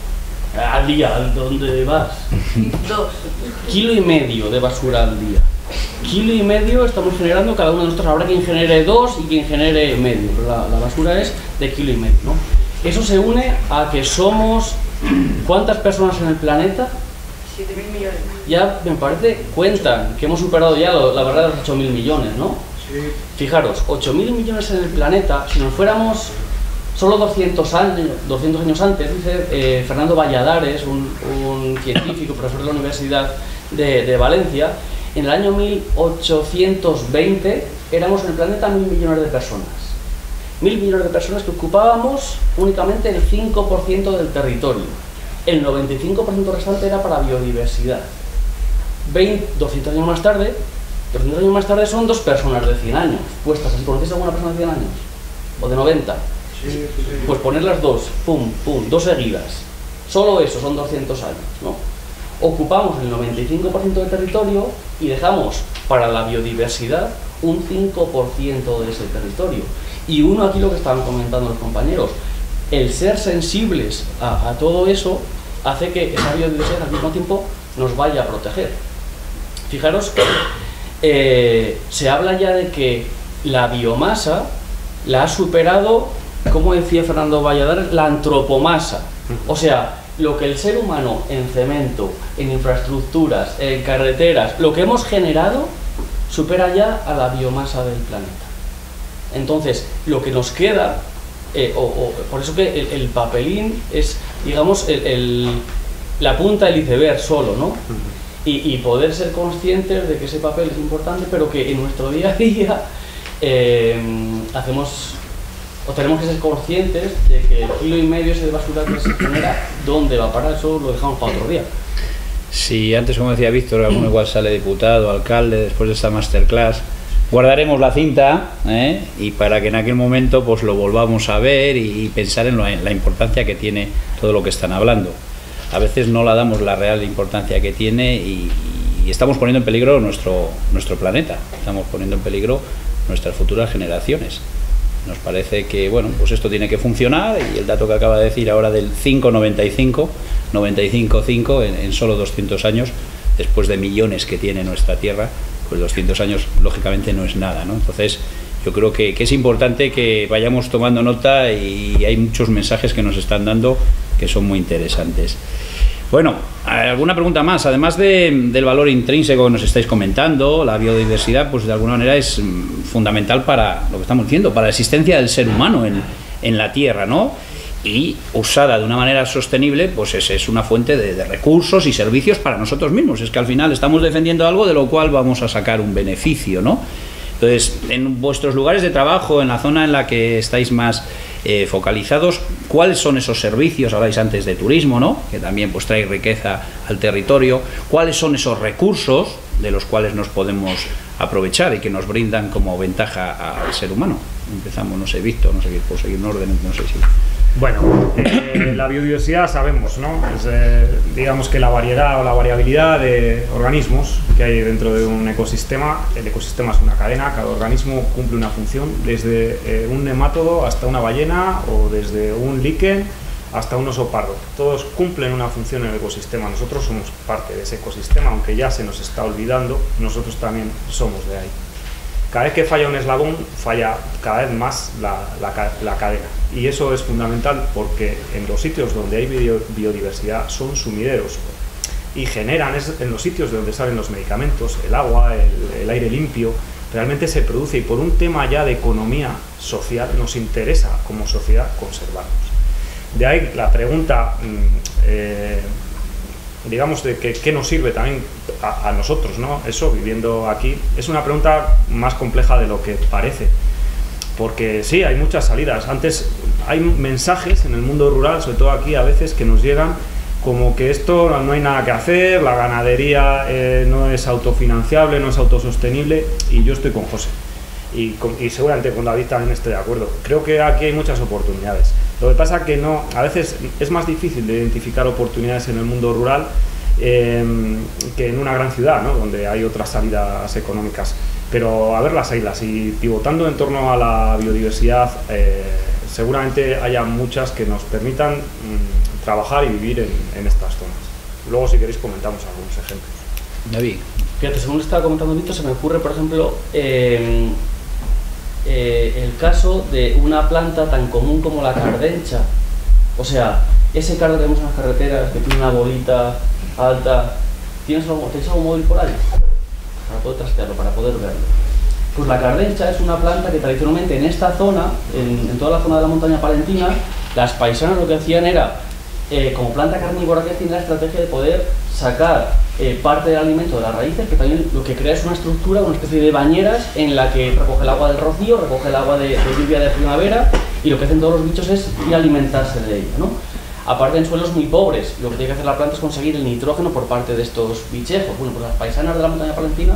Al día, ¿dónde vas? 2. Kilo y medio de basura al día. Kilo y medio estamos generando cada uno de nosotros. Habrá quien genere 2 y quien genere medio, pero la basura es de kilo y medio, ¿no? Eso se une a que somos... ¿Cuántas personas en el planeta? 7.000 millones. Ya me parece, cuentan que hemos superado ya la barrera de los 8.000 millones, ¿no? Sí. Fijaros, 8.000 millones en el planeta, si nos fuéramos solo 200 años antes, dice Fernando Valladares, un científico, profesor de la Universidad de Valencia, en el año 1820 éramos en el planeta 1.000 millones de personas. 1.000 millones de personas que ocupábamos únicamente el 5% del territorio. El 95% restante era para biodiversidad. 200 años más tarde son 2 personas de 100 años puestas así. ¿Conocéis alguna persona de 100 años? ¿O de 90? Sí. Pues poner las 2, pum, pum, 2 seguidas. Solo eso son 200 años, ¿no? Ocupamos el 95% del territorio y dejamos para la biodiversidad un 5% de ese territorio. Y uno aquí lo que estaban comentando los compañeros, el ser sensibles a todo eso hace que esa biodiversidad al mismo tiempo nos vaya a proteger. Fijaros que se habla ya de que la biomasa la ha superado, como decía Fernando Valladares, la antropomasa. O sea, lo que el ser humano en cemento, en infraestructuras, en carreteras, lo que hemos generado, supera ya a la biomasa del planeta. Entonces, lo que nos queda, por eso que el papelín es, digamos, la punta del iceberg solo, ¿no? Y poder ser conscientes de que ese papel es importante, pero que en nuestro día a día tenemos que ser conscientes de que el kilo y medio ese de basura que se genera, ¿dónde va a parar? Eso lo dejamos para otro día. Sí, antes, como decía Víctor, alguno igual sale diputado, alcalde, después de esta masterclass, guardaremos la cinta, y para que en aquel momento pues lo volvamos a ver y pensar en la importancia que tiene todo lo que están hablando. A veces no la damos la real importancia que tiene y estamos poniendo en peligro nuestro planeta, estamos poniendo en peligro nuestras futuras generaciones. Nos parece que, bueno, pues esto tiene que funcionar, y el dato que acaba de decir ahora del 5,95, 95,5 en solo 200 años, después de millones que tiene nuestra Tierra, pues 200 años lógicamente no es nada, ¿no? Entonces yo creo que es importante que vayamos tomando nota, y hay muchos mensajes que nos están dando que son muy interesantes. Bueno, ¿alguna pregunta más? Además del valor intrínseco que nos estáis comentando, la biodiversidad, pues de alguna manera es fundamental para lo que estamos diciendo, para la existencia del ser humano en la Tierra, ¿no? Y usada de una manera sostenible, pues es una fuente de recursos y servicios para nosotros mismos. Es que al final estamos defendiendo algo de lo cual vamos a sacar un beneficio, ¿no? Entonces, en vuestros lugares de trabajo, en la zona en la que estáis más focalizados, ¿cuáles son esos servicios? Habláis antes de turismo, ¿no? Que también pues trae riqueza al territorio. ¿Cuáles son esos recursos de los cuales nos podemos aprovechar y que nos brindan como ventaja al ser humano? Empezamos, no sé, Víctor, no sé qué, puedo seguir un orden, no sé si... Bueno, la biodiversidad sabemos, ¿no? Es, digamos que la variedad o la variabilidad de organismos que hay dentro de un ecosistema. El ecosistema es una cadena, cada organismo cumple una función, desde un nemátodo hasta una ballena, o desde un líquen hasta un oso pardo. Todos cumplen una función en el ecosistema. Nosotros somos parte de ese ecosistema, aunque ya se nos está olvidando, nosotros también somos de ahí. Cada vez que falla un eslabón, falla cada vez más la cadena. Y eso es fundamental, porque en los sitios donde hay biodiversidad son sumideros, y generan, en los sitios de donde salen los medicamentos, el agua, el aire limpio, realmente se produce, y por un tema ya de economía social nos interesa como sociedad conservarlos. De ahí la pregunta, digamos, de qué nos sirve también a nosotros, ¿no? Eso, viviendo aquí, es una pregunta más compleja de lo que parece, porque sí, hay muchas salidas. Antes hay mensajes en el mundo rural, sobre todo aquí a veces, que nos llegan como que esto no hay nada que hacer, la ganadería no es autofinanciable, no es autosostenible, y yo estoy con José. Y seguramente con David también estoy de acuerdo. Creo que aquí hay muchas oportunidades. Lo que pasa es que a veces es más difícil de identificar oportunidades en el mundo rural, que en una gran ciudad, ¿no? Donde hay otras salidas económicas. Pero a ver las islas, y pivotando en torno a la biodiversidad, seguramente haya muchas que nos permitan trabajar y vivir en estas zonas. Luego, si queréis, comentamos algunos ejemplos. David. Fíjate, según estaba comentando Víctor, se me ocurre, por ejemplo, el caso de una planta tan común como la cardencha. O sea, ese cardo que vemos en las carreteras, que tiene una bolita alta, ¿tenéis algún móvil por ahí? Para poder trastearlo, para poder verlo. Pues la cardencha es una planta que tradicionalmente en esta zona, en toda la zona de la montaña palentina, las paisanas lo que hacían era, como planta carnívora, que tiene la estrategia de poder sacar parte del alimento de las raíces, que también lo que crea es una estructura, una especie de bañeras en la que recoge el agua del rocío, recoge el agua de lluvia de primavera, y lo que hacen todos los bichos es ir a alimentarse de ella, ¿no? Aparte, en suelos muy pobres, lo que tiene que hacer la planta es conseguir el nitrógeno por parte de estos bichejos. Bueno, pues las paisanas de la montaña palentina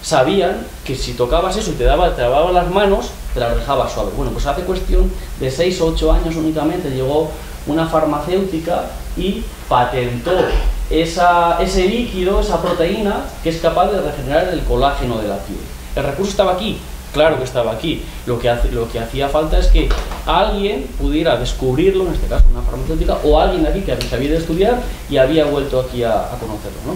sabían que si tocabas eso y te lavabas las manos, te las dejaba suaves. Bueno, pues hace cuestión de 6 o 8 años únicamente llegó una farmacéutica y patentó ese líquido, esa proteína, que es capaz de regenerar el colágeno de la piel. ¿El recurso estaba aquí? Claro que estaba aquí. Lo que hacía falta es que alguien pudiera descubrirlo, en este caso una farmacéutica, o alguien aquí que sabía de estudiar y había vuelto aquí a conocerlo, ¿no?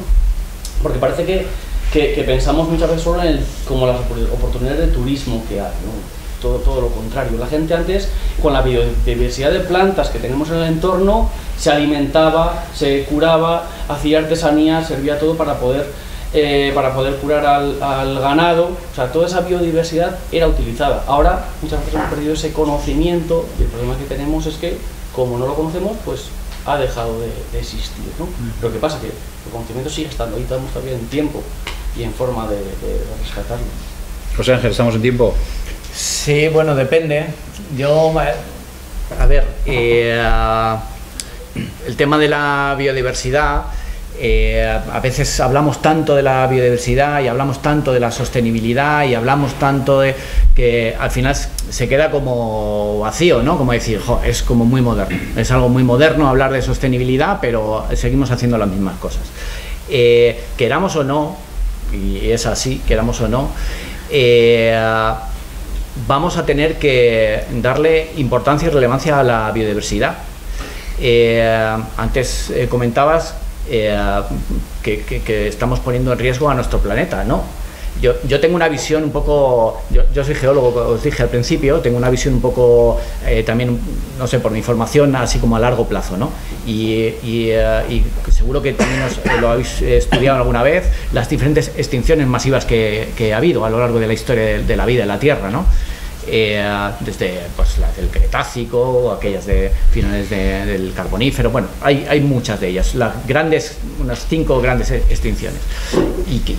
Porque parece que pensamos muchas veces solo en como las oportunidades de turismo que hay, ¿no? Todo lo contrario. La gente antes, con la biodiversidad de plantas que tenemos en el entorno, se alimentaba, se curaba, hacía artesanía, servía todo para poder curar al ganado. O sea, toda esa biodiversidad era utilizada. Ahora muchas veces hemos perdido ese conocimiento, y el problema que tenemos es que, como no lo conocemos, pues ha dejado de existir, ¿no? Lo que pasa es que el conocimiento sigue estando ahí, estamos todavía en tiempo y en forma de rescatarlo. José Ángel, ¿estamos en tiempo? Sí, bueno, depende. Yo, a ver, el tema de la biodiversidad, a veces hablamos tanto de la biodiversidad y hablamos tanto de la sostenibilidad y hablamos tanto de que al final se queda como vacío, ¿no? Como decir, es como muy moderno, es algo muy moderno hablar de sostenibilidad, pero seguimos haciendo las mismas cosas. Queramos o no, y es así, queramos o no, vamos a tener que darle importancia y relevancia a la biodiversidad. Antes comentabas que estamos poniendo en riesgo a nuestro planeta, ¿no? Yo tengo una visión un poco, yo soy geólogo, os dije al principio, tengo una visión un poco también, no sé, por mi formación, así como a largo plazo, ¿no? Y seguro que también lo habéis estudiado alguna vez, las diferentes extinciones masivas que ha habido a lo largo de la historia de la vida en la Tierra, ¿no? Desde pues, las del Cretácico, aquellas de finales del Carbonífero, bueno, hay muchas de ellas, unas 5 grandes extinciones.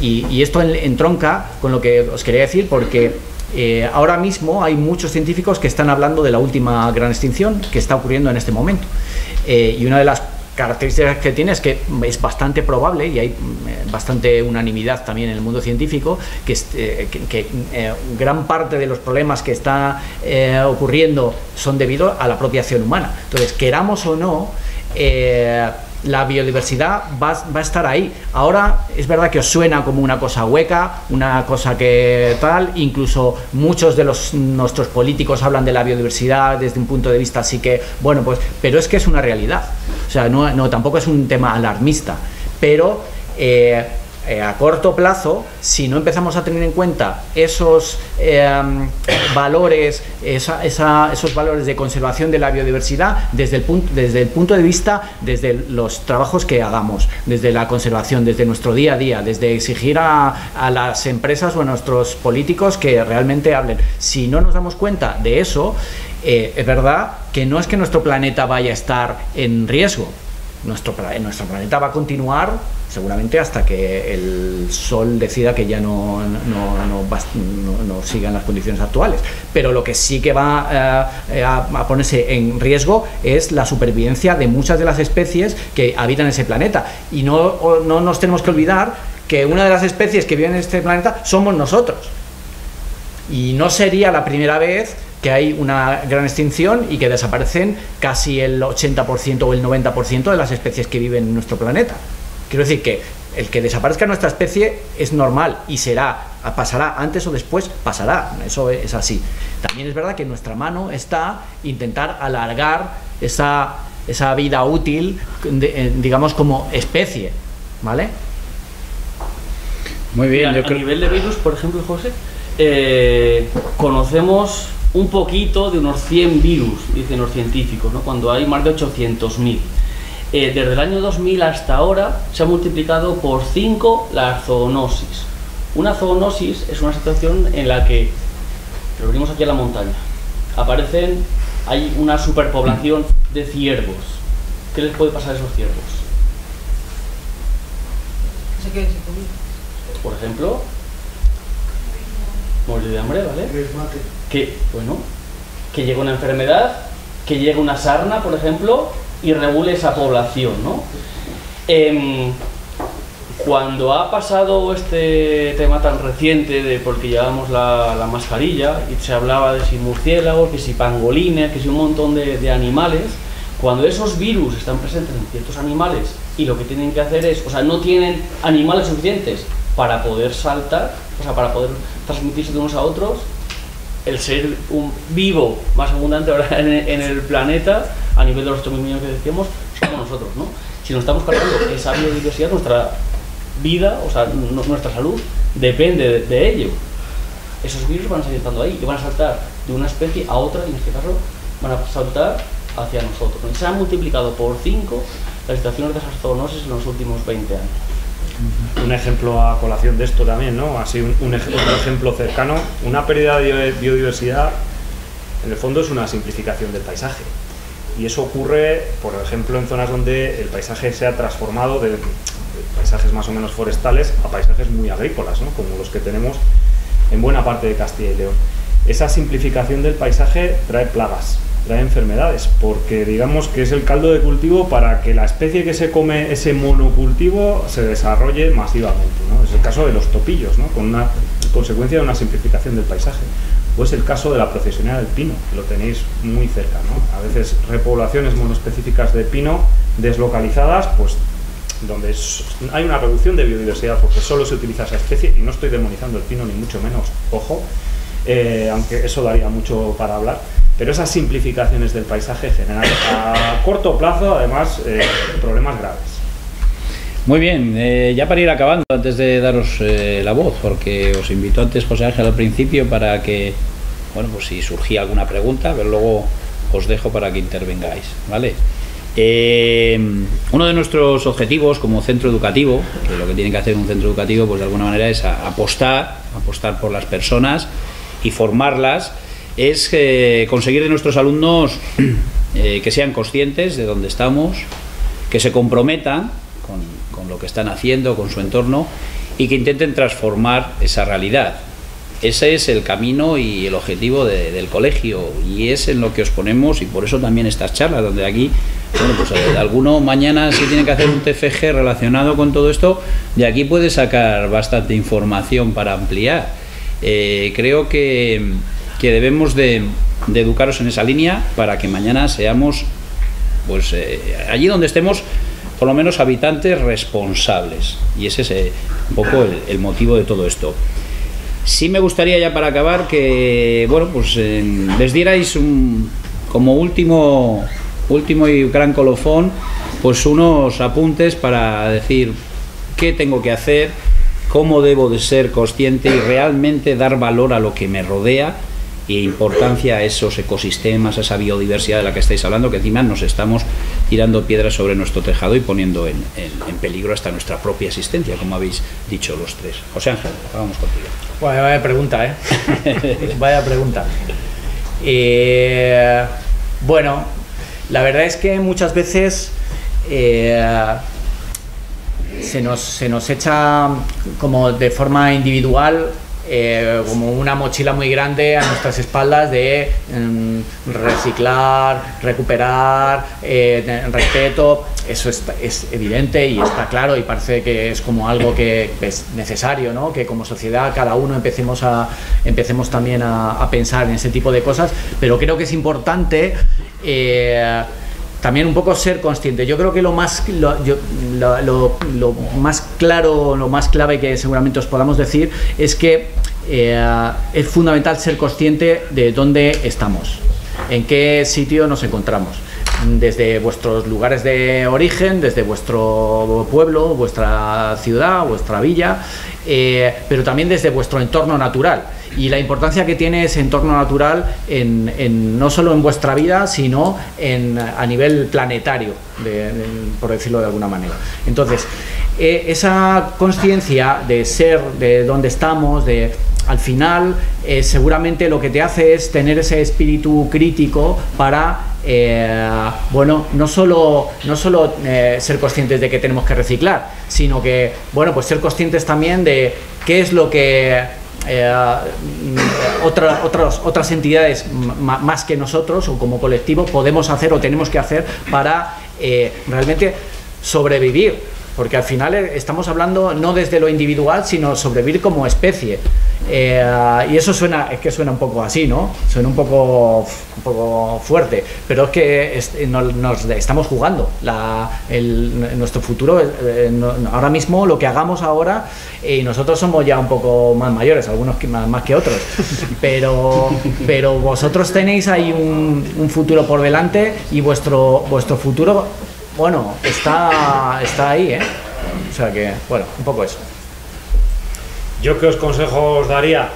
Y esto entronca con lo que os quería decir, porque ahora mismo hay muchos científicos que están hablando de la última gran extinción que está ocurriendo en este momento. Y una de las características que tiene es que es bastante probable, y hay bastante unanimidad también en el mundo científico, que gran parte de los problemas que está ocurriendo son debido a la propia acción humana. Entonces, queramos o no, la biodiversidad va a estar ahí. Ahora es verdad que os suena como una cosa hueca, una cosa que tal, incluso muchos de nuestros políticos hablan de la biodiversidad desde un punto de vista así que, bueno, pues, pero es que es una realidad. O sea, no tampoco es un tema alarmista, pero a corto plazo, si no empezamos a tener en cuenta esos valores, esos valores de conservación de la biodiversidad desde el punto de vista, desde los trabajos que hagamos, desde la conservación, desde nuestro día a día, desde exigir a las empresas o a nuestros políticos que realmente hablen. Si no nos damos cuenta de eso, es verdad que no es que nuestro planeta vaya a estar en riesgo. Nuestro planeta va a continuar seguramente hasta que el Sol decida que ya no sigan las condiciones actuales, pero lo que sí que va a ponerse en riesgo es la supervivencia de muchas de las especies que habitan ese planeta, y no nos tenemos que olvidar que una de las especies que viven en este planeta somos nosotros, y no sería la primera vez que hay una gran extinción y que desaparecen casi el 80% o el 90% de las especies que viven en nuestro planeta, Quiero decir que el que desaparezca nuestra especie es normal y pasará antes o después, pasará, eso es así. También es verdad que en nuestra mano está intentar alargar esa vida útil, digamos, como especie, ¿vale? Muy bien. A nivel de virus, por ejemplo, José, conocemos un poquito de unos 100 virus, dicen los científicos, ¿no? Cuando hay más de 800.000. Desde el año 2000 hasta ahora se ha multiplicado por 5 la zoonosis. Una zoonosis es una situación en la que, lo venimos aquí a la montaña, hay una superpoblación de ciervos. ¿Qué les puede pasar a esos ciervos? Se queden sin comida. Por ejemplo, morir de hambre, ¿vale? Que llegue una enfermedad, que llegue una sarna, por ejemplo, y regule esa población, ¿no? Cuando ha pasado este tema tan reciente porque llevamos la mascarilla y se hablaba de si murciélagos, que si pangolines, que si un montón de animales, cuando esos virus están presentes en ciertos animales y lo que tienen que hacer es, no tienen animales suficientes para poder saltar, para poder transmitirse de unos a otros, el ser vivo más abundante ahora en el planeta, a nivel de los 8.000 millones que decíamos, somos nosotros, ¿no? Si nos estamos cargando esa biodiversidad, nuestra vida, nuestra salud, depende de ello. Esos virus van a seguir estando ahí y van a saltar de una especie a otra, y en este caso van a saltar hacia nosotros. Se han multiplicado por 5 las situaciones de esas zoonosis en los últimos 20 años. Un ejemplo a colación de esto también, ¿no? Así un ejemplo cercano, una pérdida de biodiversidad en el fondo es una simplificación del paisaje, y eso ocurre, por ejemplo, en zonas donde el paisaje se ha transformado de paisajes más o menos forestales a paisajes muy agrícolas, ¿no? Como los que tenemos en buena parte de Castilla y León. Esa simplificación del paisaje trae plagas, trae enfermedades, porque digamos que es el caldo de cultivo para que la especie que se come ese monocultivo se desarrolle masivamente, ¿no? Es el caso de los topillos, ¿no? Con una consecuencia de una simplificación del paisaje. O es el caso de la procesionera del pino, que lo tenéis muy cerca, ¿no? A veces repoblaciones monoespecíficas de pino deslocalizadas, pues donde hay una reducción de biodiversidad porque solo se utiliza esa especie, y no estoy demonizando el pino ni mucho menos, ojo, aunque eso daría mucho para hablar. Pero esas simplificaciones del paisaje generan a corto plazo, además, problemas graves. Muy bien, ya para ir acabando, antes de daros la voz, porque os invitó antes José Ángel al principio para que, pues si surgía alguna pregunta, pero luego os dejo para que intervengáis, ¿vale? Uno de nuestros objetivos como centro educativo, que lo que tiene que hacer un centro educativo, pues de alguna manera es apostar por las personas y formarlas, es conseguir de nuestros alumnos que sean conscientes de dónde estamos, que se comprometan con lo que están haciendo, con su entorno, y que intenten transformar esa realidad. Ese es el camino y el objetivo del colegio, y es en lo que os ponemos, y por eso también estas charlas, donde aquí, pues alguno mañana si tiene que hacer un TFG relacionado con todo esto, de aquí puede sacar bastante información para ampliar. Creo que debemos de educaros en esa línea para que mañana seamos, pues allí donde estemos, por lo menos habitantes responsables, y ese es un poco el motivo de todo esto. Sí me gustaría, ya para acabar, que les dierais como último y gran colofón, pues unos apuntes para decir qué tengo que hacer, cómo debo de ser consciente y realmente dar valor a lo que me rodea, e importancia a esos ecosistemas, a esa biodiversidad de la que estáis hablando, que encima nos estamos tirando piedras sobre nuestro tejado y poniendo en peligro hasta nuestra propia existencia, como habéis dicho los tres. José Ángel, vamos contigo. Vaya pregunta, ¿eh? Vaya pregunta. Bueno, la verdad es que muchas veces se nos echa como de forma individual como una mochila muy grande a nuestras espaldas de reciclar, recuperar, respeto. Eso es evidente y está claro, y parece que es como algo que es necesario, ¿no? Que como sociedad cada uno empecemos también a pensar en ese tipo de cosas, pero creo que es importante también un poco ser consciente. Yo creo que lo más claro, lo más clave que seguramente os podamos decir es que es fundamental ser consciente de dónde estamos, en qué sitio nos encontramos, desde vuestros lugares de origen, desde vuestro pueblo, vuestra ciudad, vuestra villa, pero también desde vuestro entorno natural. Y la importancia que tiene ese entorno natural no solo en vuestra vida, sino a nivel planetario, por decirlo de alguna manera. Entonces, esa conciencia de ser, de dónde estamos, al final, seguramente lo que te hace es tener ese espíritu crítico para, bueno, no solo ser conscientes de que tenemos que reciclar, sino que, bueno, pues ser conscientes también de qué es lo que otras entidades más que nosotros o como colectivo podemos hacer o tenemos que hacer para realmente sobrevivir, porque al final estamos hablando no desde lo individual, sino sobrevivir como especie. Y eso suena un poco así, ¿no? Suena un poco fuerte, pero es que nos estamos jugando nuestro futuro. Ahora mismo lo que hagamos ahora, y nosotros somos ya un poco más mayores, algunos más que otros, pero vosotros tenéis ahí un futuro por delante, y vuestro futuro, bueno, está ahí, ¿eh? O sea que, bueno, un poco eso. ¿Yo qué consejo os daría?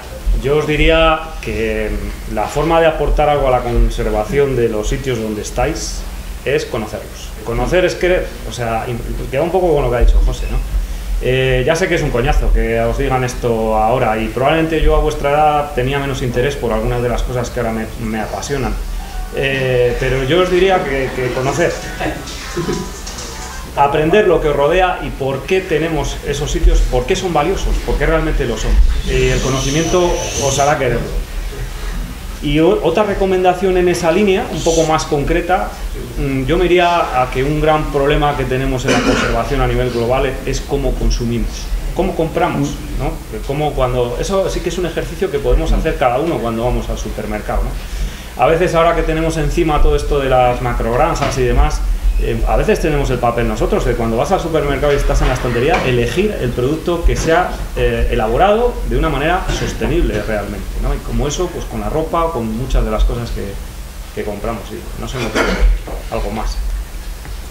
Yo os diría que la forma de aportar algo a la conservación de los sitios donde estáis es conocerlos. Conocer es querer, o sea, queda un poco con lo que ha dicho José, ¿no? Ya sé que es un coñazo que os digan esto ahora, y probablemente yo a vuestra edad tenía menos interés por algunas de las cosas que ahora me apasionan. Pero yo os diría que conocer, aprender lo que os rodea y por qué tenemos esos sitios, por qué son valiosos, por qué realmente lo son. Y el conocimiento os hará quererlo. Y otra recomendación en esa línea, un poco más concreta, yo me iría a que un gran problema que tenemos en la conservación a nivel global es cómo consumimos, cómo compramos, ¿no? Eso sí que es un ejercicio que podemos hacer cada uno cuando vamos al supermercado, ¿no? A veces, ahora que tenemos encima todo esto de las macrogranjas y demás, a veces tenemos el papel nosotros de cuando vas al supermercado y estás en la estantería, elegir el producto que sea elaborado de una manera sostenible realmente, ¿no? Y como eso, pues con la ropa, con muchas de las cosas que compramos, y no se me ocurre algo más.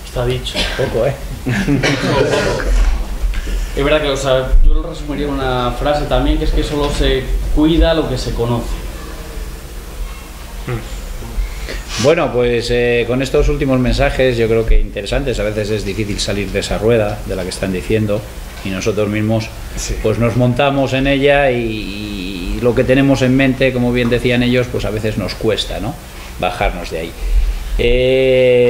Está dicho. Poco, ¿eh? Es verdad que, o sea, yo lo resumiría en una frase también, que es que solo se cuida lo que se conoce. Bueno, pues con estos últimos mensajes, yo creo que interesantes. A veces es difícil salir de esa rueda de la que están diciendo, y nosotros mismos pues nos montamos en ella, y lo que tenemos en mente, como bien decían ellos, pues a veces nos cuesta, ¿no?, bajarnos de ahí.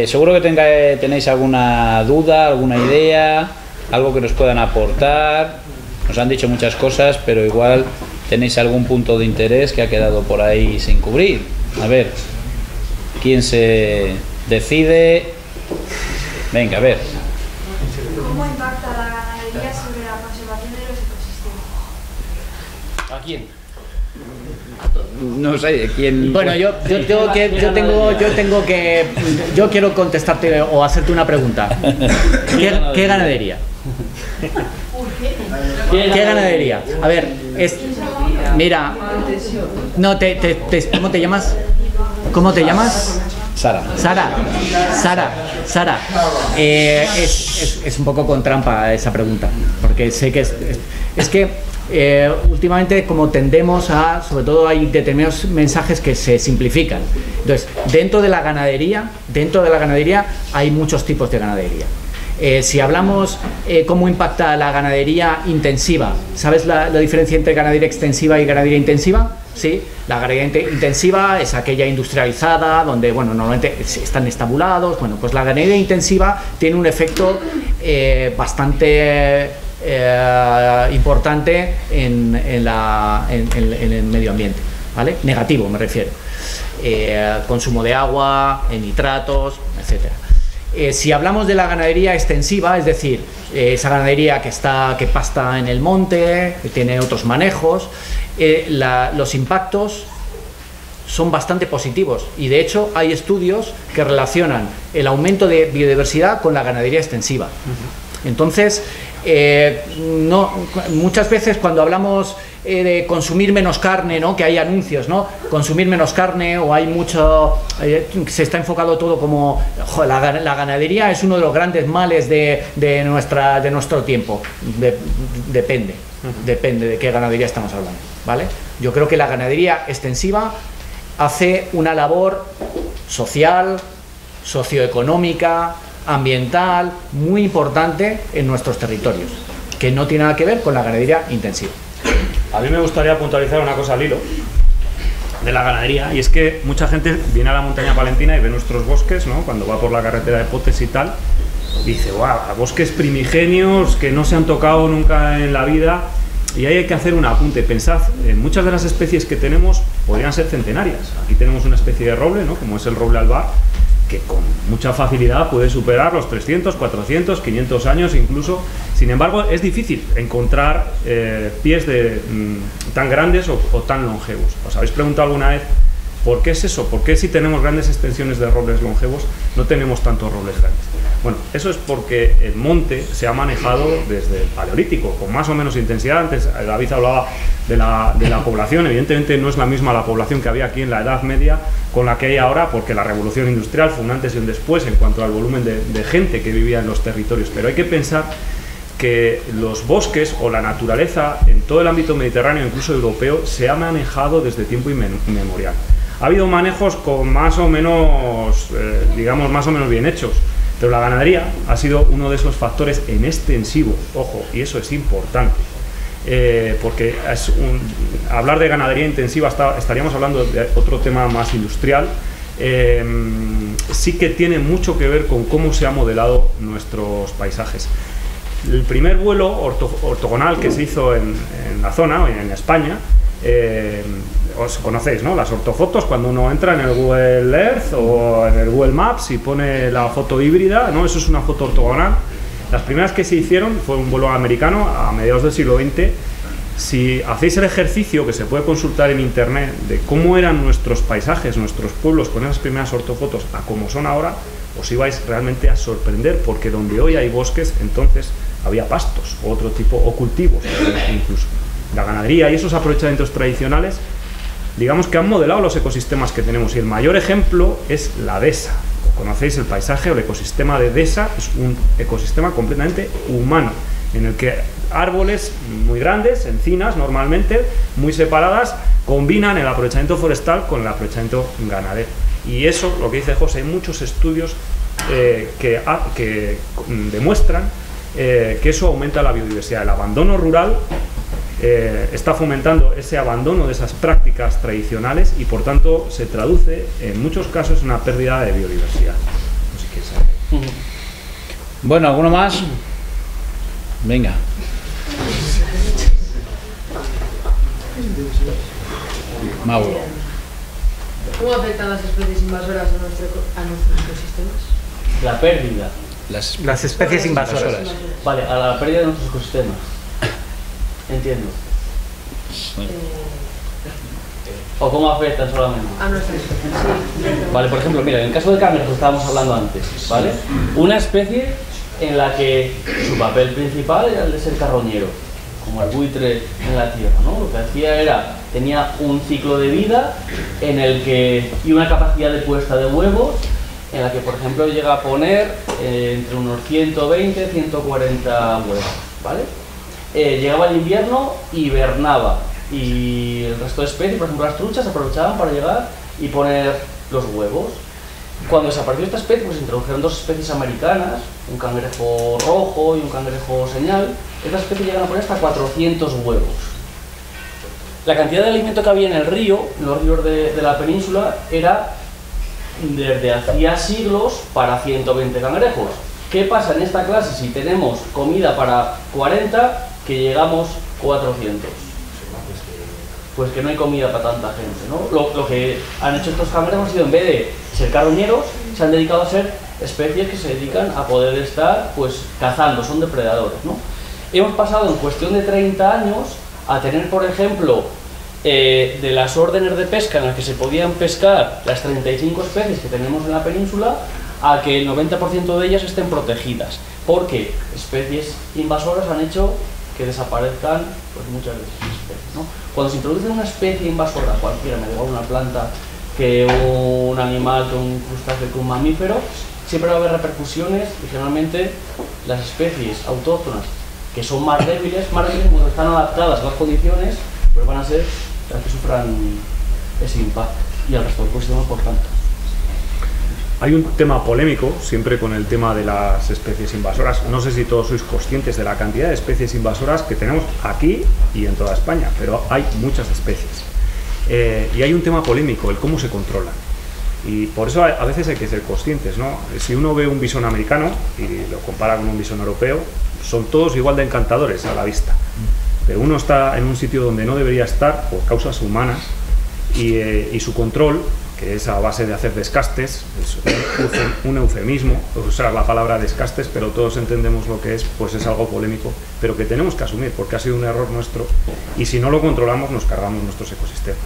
Seguro que tenéis alguna duda, alguna idea, algo que nos puedan aportar. Nos han dicho muchas cosas, pero igual tenéis algún punto de interés que ha quedado por ahí sin cubrir. A ver, ¿quién se decide? Venga, a ver. ¿Cómo impacta la ganadería sobre la conservación de los ecosistemas? ¿A quién? No sé, ¿quién? Bueno, yo quiero contestarte o hacerte una pregunta. ¿Qué ganadería? ¿Qué ganadería? A ver, mira, no, ¿cómo te llamas? ¿Cómo te llamas? Sara. Es un poco con trampa esa pregunta, porque sé que es que últimamente, como tendemos a, sobre todo hay determinados mensajes que se simplifican. Entonces, dentro de la ganadería hay muchos tipos de ganadería. Si hablamos cómo impacta la ganadería intensiva, ¿sabes la diferencia entre ganadería extensiva y ganadería intensiva? Sí, la ganadería intensiva es aquella industrializada, donde, bueno, normalmente están estabulados. Bueno, pues la ganadería intensiva tiene un efecto bastante importante en el medio ambiente, ¿vale? Negativo, me refiero. Consumo de agua, nitratos, etcétera. Si hablamos de la ganadería extensiva, es decir, esa ganadería que pasta en el monte, que tiene otros manejos, los impactos son bastante positivos y de hecho hay estudios que relacionan el aumento de biodiversidad con la ganadería extensiva. Entonces, muchas veces cuando hablamos de consumir menos carne, ¿no? Que hay anuncios, ¿no? Consumir menos carne, o hay mucho, se está enfocado todo como la ganadería es uno de los grandes males de nuestro tiempo. Depende de qué ganadería estamos hablando, ¿vale? Yo creo que la ganadería extensiva hace una labor social, socioeconómica, ambiental muy importante en nuestros territorios, que no tiene nada que ver con la ganadería intensiva. A mí me gustaría puntualizar una cosa al hilo de la ganadería, y es que mucha gente viene a la montaña palentina y ve nuestros bosques, ¿no? Cuando va por la carretera de Potes y tal, dice, guau, bosques primigenios que no se han tocado nunca en la vida. Y ahí hay que hacer un apunte. Pensad, muchas de las especies que tenemos podrían ser centenarias. Aquí tenemos una especie de roble, ¿no? Como es el roble albar, que con mucha facilidad puede superar los 300, 400, 500 años incluso. Sin embargo, es difícil encontrar pies tan grandes o tan longevos. ¿Os habéis preguntado alguna vez por qué es eso? ¿Por qué si tenemos grandes extensiones de robles longevos no tenemos tantos robles grandes? Bueno, eso es porque el monte se ha manejado desde el Paleolítico, con más o menos intensidad. Antes David hablaba de la población. Evidentemente no es la misma la población que había aquí en la Edad Media con la que hay ahora, porque la revolución industrial fue un antes y un después en cuanto al volumen de gente que vivía en los territorios. Pero hay que pensar que los bosques o la naturaleza en todo el ámbito mediterráneo, incluso europeo, se ha manejado desde tiempo inmemorial. Ha habido manejos con más o menos, digamos, más o menos bien hechos, pero la ganadería ha sido uno de esos factores en extensivo, ojo, y eso es importante, porque hablar de ganadería intensiva estaríamos hablando de otro tema más industrial. Sí que tiene mucho que ver con cómo se han modelado nuestros paisajes. El primer vuelo ortogonal que se hizo en la zona, en España, os conocéis, ¿no? Las ortofotos, cuando uno entra en el Google Earth o en el Google Maps y pone la foto híbrida, ¿no? Eso es una foto ortogonal. Las primeras que se hicieron fue un vuelo americano a mediados del siglo XX. Si hacéis el ejercicio, que se puede consultar en internet, de cómo eran nuestros paisajes, nuestros pueblos con esas primeras ortofotos a cómo son ahora, os ibais realmente a sorprender, porque donde hoy hay bosques, entonces había pastos o otro tipo, o cultivos incluso. La ganadería y esos aprovechamientos tradicionales, digamos que han modelado los ecosistemas que tenemos, y el mayor ejemplo es la dehesa. Conocéis el paisaje o el ecosistema de dehesa, es un ecosistema completamente humano, en el que árboles muy grandes, encinas normalmente, muy separadas, combinan el aprovechamiento forestal con el aprovechamiento ganadero. Y eso, lo que dice José, hay muchos estudios que demuestran que eso aumenta la biodiversidad. El abandono rural está fomentando ese abandono de esas prácticas tradicionales y por tanto se traduce en muchos casos en una pérdida de biodiversidad. No sé qué sabe. Bueno, ¿alguno más? Venga. Mauro. ¿Cómo afectan las especies invasoras a nuestros ecosistemas? La pérdida. Las especies invasoras. Vale, a la pérdida de nuestros ecosistemas. Entiendo. ¿O cómo afectan solamente? A nuestras especies, sí. Vale, por ejemplo, mira, en el caso del cangrejo que estábamos hablando antes, ¿vale? Una especie en la que su papel principal era el de ser carroñero, como el buitre en la tierra, ¿no? Lo que hacía era, tenía un ciclo de vida en el que, y una capacidad de puesta de huevos, en la que, por ejemplo, llega a poner entre unos 120 140 huevos, ¿vale? Llegaba el invierno, hibernaba, y el resto de especies, por ejemplo las truchas, aprovechaban para llegar y poner los huevos. Cuando desapareció esta especie, pues se introdujeron dos especies americanas, un cangrejo rojo y un cangrejo señal. Estas especies llegan a poner hasta 400 huevos. La cantidad de alimento que había en el río, en los ríos de la península, era desde hacía siglos para 120 cangrejos. ¿Qué pasa en esta clase si tenemos comida para 40, que llegamos 400? Pues que no hay comida para tanta gente, ¿no? Lo que han hecho estos cangrejos ha sido, en vez de ser carroñeros, se han dedicado a ser especies que se dedican a poder estar, pues, cazando, son depredadores, ¿no? Hemos pasado en cuestión de 30 años a tener, por ejemplo, de las órdenes de pesca en las que se podían pescar las 35 especies que tenemos en la península a que el 90% de ellas estén protegidas, porque especies invasoras han hecho que desaparezcan pues, muchas de esas especies, ¿no? Cuando se introduce una especie invasora cualquiera, me da igual una planta que un animal, que un crustáceo, que un mamífero, siempre va a haber repercusiones y generalmente las especies autóctonas que son más débiles cuando están adaptadas a las condiciones, pues van a ser las que sufran ese impacto y el resto del ecosistema por tanto. Hay un tema polémico siempre con el tema de las especies invasoras. No sé si todos sois conscientes de la cantidad de especies invasoras que tenemos aquí y en toda España, pero hay muchas especies. Y hay un tema polémico, el cómo se controlan. Y por eso a veces hay que ser conscientes, ¿no? Si uno ve un bisón americano y lo compara con un bisón europeo, son todos igual de encantadores a la vista. Pero uno está en un sitio donde no debería estar por causas humanas y su control, que es a base de hacer descastes, es un eufemismo, usar la palabra descastes, pero todos entendemos lo que es, pues es algo polémico, pero que tenemos que asumir porque ha sido un error nuestro y si no lo controlamos nos cargamos nuestros ecosistemas.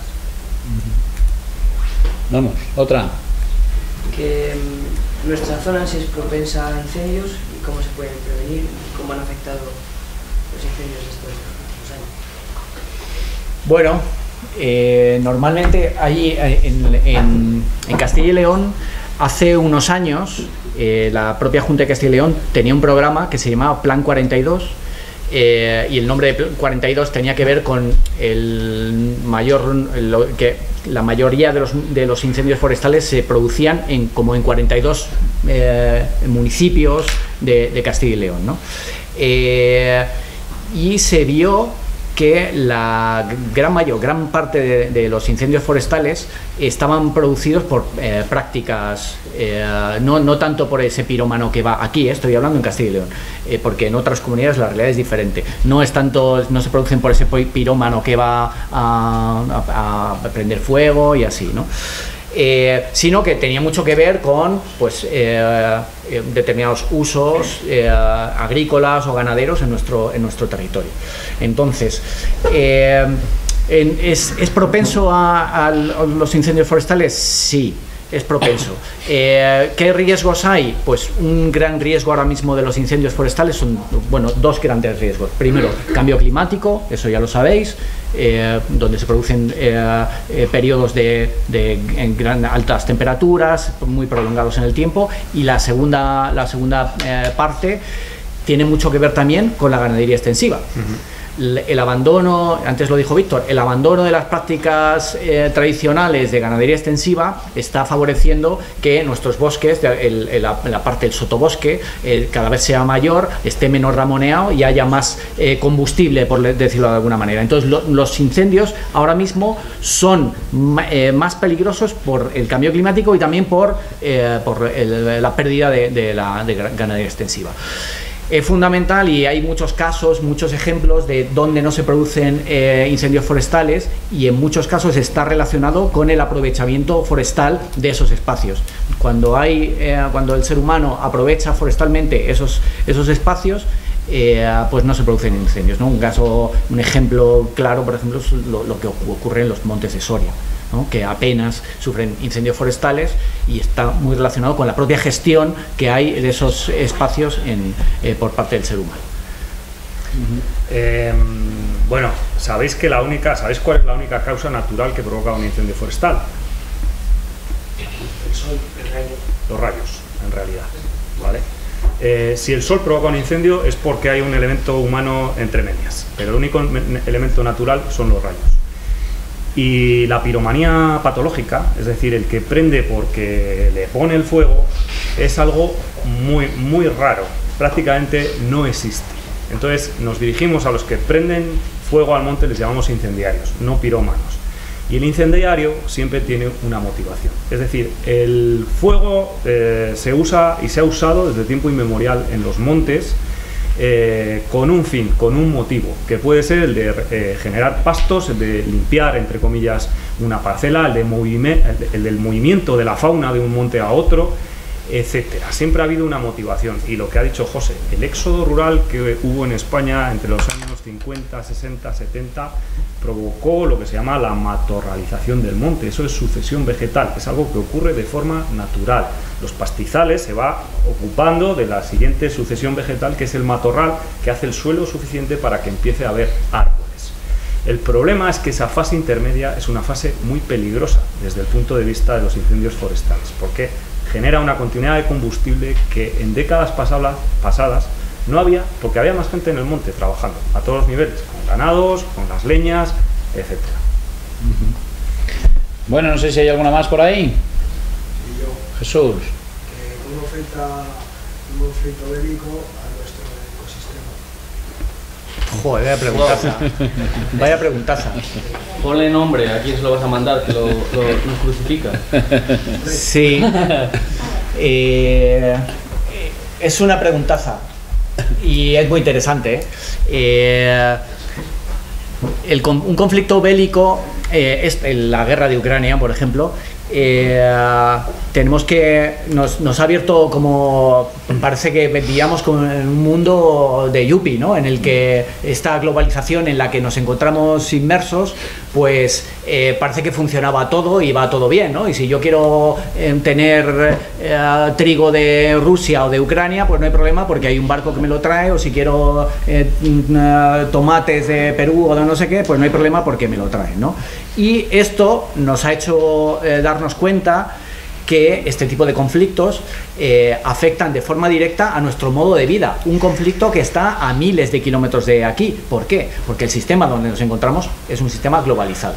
Vamos, otra. Que nuestra zona sí es propensa a incendios y cómo se pueden prevenir y cómo han afectado los incendios estos últimos años. Bueno, normalmente allí en Castilla y León, hace unos años, la propia Junta de Castilla y León tenía un programa que se llamaba Plan 42, y el nombre de 42 tenía que ver con que la mayoría de los incendios forestales se producían como en 42 municipios de Castilla y León, ¿no? Y se vio que la gran parte de los incendios forestales estaban producidos por prácticas, no tanto por ese pirómano que va aquí, estoy hablando en Castilla y León, porque en otras comunidades la realidad es diferente. No se producen por ese pirómano que va a prender fuego y así, ¿no? Sino que tenía mucho que ver con pues, determinados usos agrícolas o ganaderos en nuestro territorio. Entonces, ¿es propenso a los incendios forestales? Sí, es propenso. ¿Qué riesgos hay? Pues un gran riesgo ahora mismo de los incendios forestales son, bueno, dos grandes riesgos. Primero, cambio climático, eso ya lo sabéis, donde se producen periodos de altas temperaturas muy prolongados en el tiempo, y la segunda parte tiene mucho que ver también con la ganadería extensiva. El abandono, antes lo dijo Víctor, el abandono de las prácticas tradicionales de ganadería extensiva está favoreciendo que nuestros bosques, la parte del sotobosque, cada vez sea mayor, esté menos ramoneado y haya más combustible, por decirlo de alguna manera. Entonces los incendios ahora mismo son más peligrosos por el cambio climático y también por la pérdida de la ganadería extensiva. Es fundamental, y hay muchos casos, muchos ejemplos de donde no se producen incendios forestales, y en muchos casos está relacionado con el aprovechamiento forestal de esos espacios. Cuando el ser humano aprovecha forestalmente esos espacios, pues no se producen incendios, ¿no? Un ejemplo claro, por ejemplo, es lo que ocurre en los montes de Soria, ¿no? Que apenas sufren incendios forestales, y está muy relacionado con la propia gestión que hay de esos espacios por parte del ser humano. Bueno, ¿sabéis cuál es la única causa natural que provoca un incendio forestal? El sol, el rayo. Los rayos, en realidad, ¿vale? Si el sol provoca un incendio es porque hay un elemento humano entre medias, pero el único elemento natural son los rayos. Y la piromanía patológica, es decir, el que prende porque le pone el fuego, es algo muy, muy raro, prácticamente no existe. Entonces nos dirigimos a los que prenden fuego al monte, les llamamos incendiarios, no pirómanos. Y el incendiario siempre tiene una motivación, es decir, el fuego se usa y se ha usado desde tiempo inmemorial en los montes, con un fin, con un motivo, que puede ser el de generar pastos, el de limpiar, entre comillas, una parcela, el del movimiento de la fauna de un monte a otro, etcétera. Siempre ha habido una motivación, y lo que ha dicho José, el éxodo rural que hubo en España entre los años 50, 60, 70, provocó lo que se llama la matorralización del monte. Eso es sucesión vegetal, es algo que ocurre de forma natural. Los pastizales se va ocupando de la siguiente sucesión vegetal, que es el matorral, que hace el suelo suficiente para que empiece a haber árboles. El problema es que esa fase intermedia es una fase muy peligrosa desde el punto de vista de los incendios forestales, porque genera una continuidad de combustible que en décadas pasadas no había, porque había más gente en el monte trabajando a todos los niveles, con ganados, con las leñas, etc. Bueno, no sé si hay alguna más por ahí. Y yo, Jesús. ¿cómo afecta un conflicto bélico a nuestro ecosistema? Joder, vaya preguntaza. Vaya preguntaza. Ponle nombre, ¿a quién se lo vas a mandar? Que nos crucifica. Sí. Es una preguntaza. Y es muy interesante. Un conflicto bélico, la guerra de Ucrania, por ejemplo, tenemos que nos ha abierto, como parece que vivíamos como en un mundo de yuppie, ¿no? En el que esta globalización en la que nos encontramos inmersos, pues parece que funcionaba todo y va todo bien, ¿no? Y si yo quiero tener trigo de Rusia o de Ucrania, pues no hay problema porque hay un barco que me lo trae, o si quiero tomates de Perú o de no sé qué, pues no hay problema porque me lo traen, ¿no? Y esto nos ha hecho darnos cuenta que este tipo de conflictos afectan de forma directa a nuestro modo de vida. Un conflicto que está a miles de kilómetros de aquí. ¿Por qué? Porque el sistema donde nos encontramos es un sistema globalizado.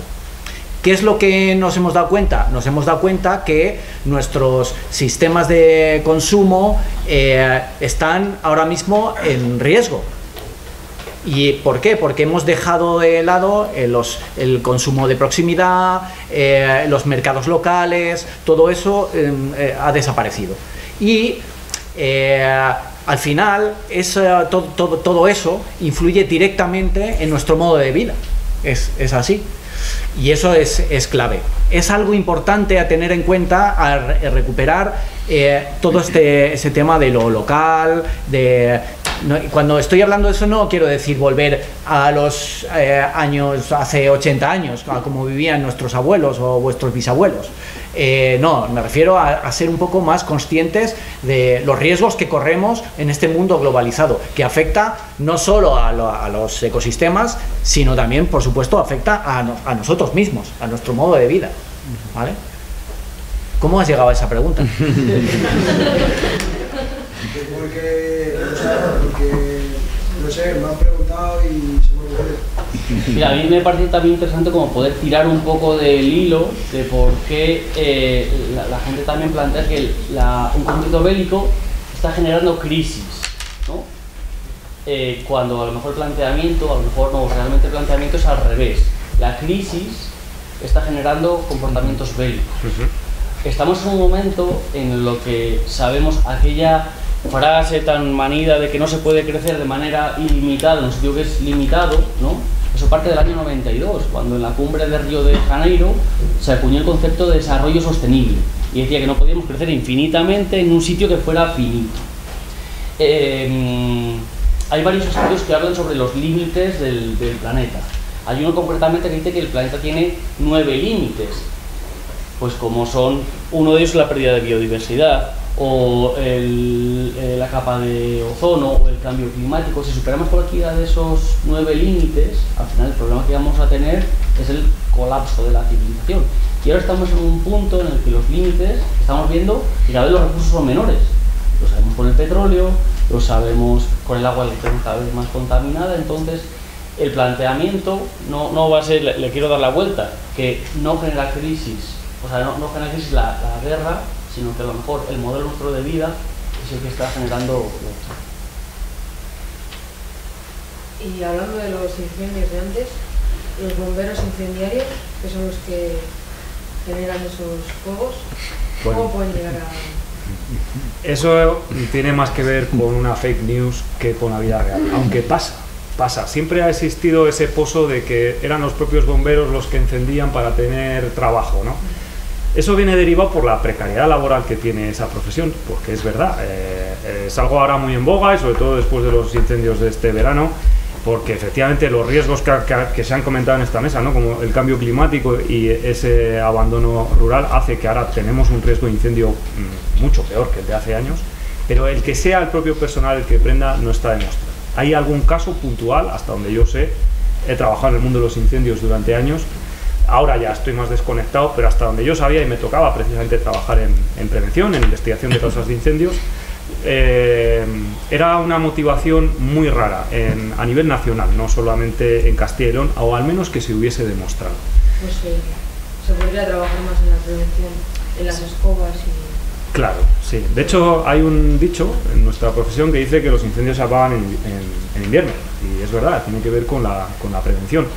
¿Qué es lo que nos hemos dado cuenta? Nos hemos dado cuenta que nuestros sistemas de consumo están ahora mismo en riesgo. ¿Y por qué? Porque hemos dejado de lado el consumo de proximidad, los mercados locales, todo eso ha desaparecido. Y al final todo eso influye directamente en nuestro modo de vida. Es así. Y eso es clave. Es algo importante a tener en cuenta al recuperar todo ese tema de lo local, cuando estoy hablando de eso no quiero decir volver a los años, hace 80 años, a como vivían nuestros abuelos o vuestros bisabuelos. No, me refiero a ser un poco más conscientes de los riesgos que corremos en este mundo globalizado, que afecta no solo a los ecosistemas, sino también, por supuesto, afecta a nosotros mismos, a nuestro modo de vida. ¿Vale? ¿Cómo has llegado a esa pregunta? Porque, no sé, me han preguntado y se me ocurre. Mira, a mí me parece también interesante como poder tirar un poco del hilo de por qué la gente también plantea que un conflicto bélico está generando crisis, ¿no? Cuando a lo mejor el planteamiento, a lo mejor no, realmente el planteamiento es al revés. La crisis está generando comportamientos bélicos. Estamos en un momento en lo que sabemos aquella frase tan manida de que no se puede crecer de manera ilimitada en un sitio que es limitado, ¿no? Eso parte del año 92, cuando en la cumbre de Río de Janeiro se acuñó el concepto de desarrollo sostenible y decía que no podíamos crecer infinitamente en un sitio que fuera finito. Hay varios estudios que hablan sobre los límites del planeta. Hay uno concretamente que dice que el planeta tiene 9 límites, pues como son, uno de ellos la pérdida de biodiversidad, o la capa de ozono, o el cambio climático. Si superamos cualquiera de esos 9 límites, al final el problema que vamos a tener es el colapso de la civilización. Y ahora estamos en un punto en el que los límites, estamos viendo que cada vez los recursos son menores. Lo sabemos con el petróleo, lo sabemos con el agua, que tenemos cada vez más contaminada. Entonces el planteamiento no va a ser, le quiero dar la vuelta, que no genera crisis, o sea, no genera crisis la guerra, sino que a lo mejor el modelo nuestro de vida es el que está generando. Y hablando de los incendios de antes, los bomberos incendiarios, que son los que generan esos fuegos, ¿cómo pueden llegar a...? Eso tiene más que ver con una fake news que con la vida real, aunque pasa. Siempre ha existido ese pozo de que eran los propios bomberos los que encendían para tener trabajo, ¿no? Eso viene derivado por la precariedad laboral que tiene esa profesión, porque es verdad, es algo ahora muy en boga y sobre todo después de los incendios de este verano, porque efectivamente los riesgos que se han comentado en esta mesa, ¿no? Como el cambio climático y ese abandono rural, hace que ahora tenemos un riesgo de incendio mucho peor que el de hace años, pero el que sea el propio personal el que prenda no está demostrado. Hay algún caso puntual, hasta donde yo sé, he trabajado en el mundo de los incendios durante años, ahora ya estoy más desconectado, pero hasta donde yo sabía y me tocaba precisamente trabajar en prevención, en investigación de causas de incendios, era una motivación muy rara a nivel nacional, no solamente en Castilla y León, o al menos que se hubiese demostrado. Pues se podría trabajar más en la prevención, en las escobas y... Claro, sí. De hecho, hay un dicho en nuestra profesión que dice que los incendios se apagan en invierno, y es verdad, tiene que ver con la prevención.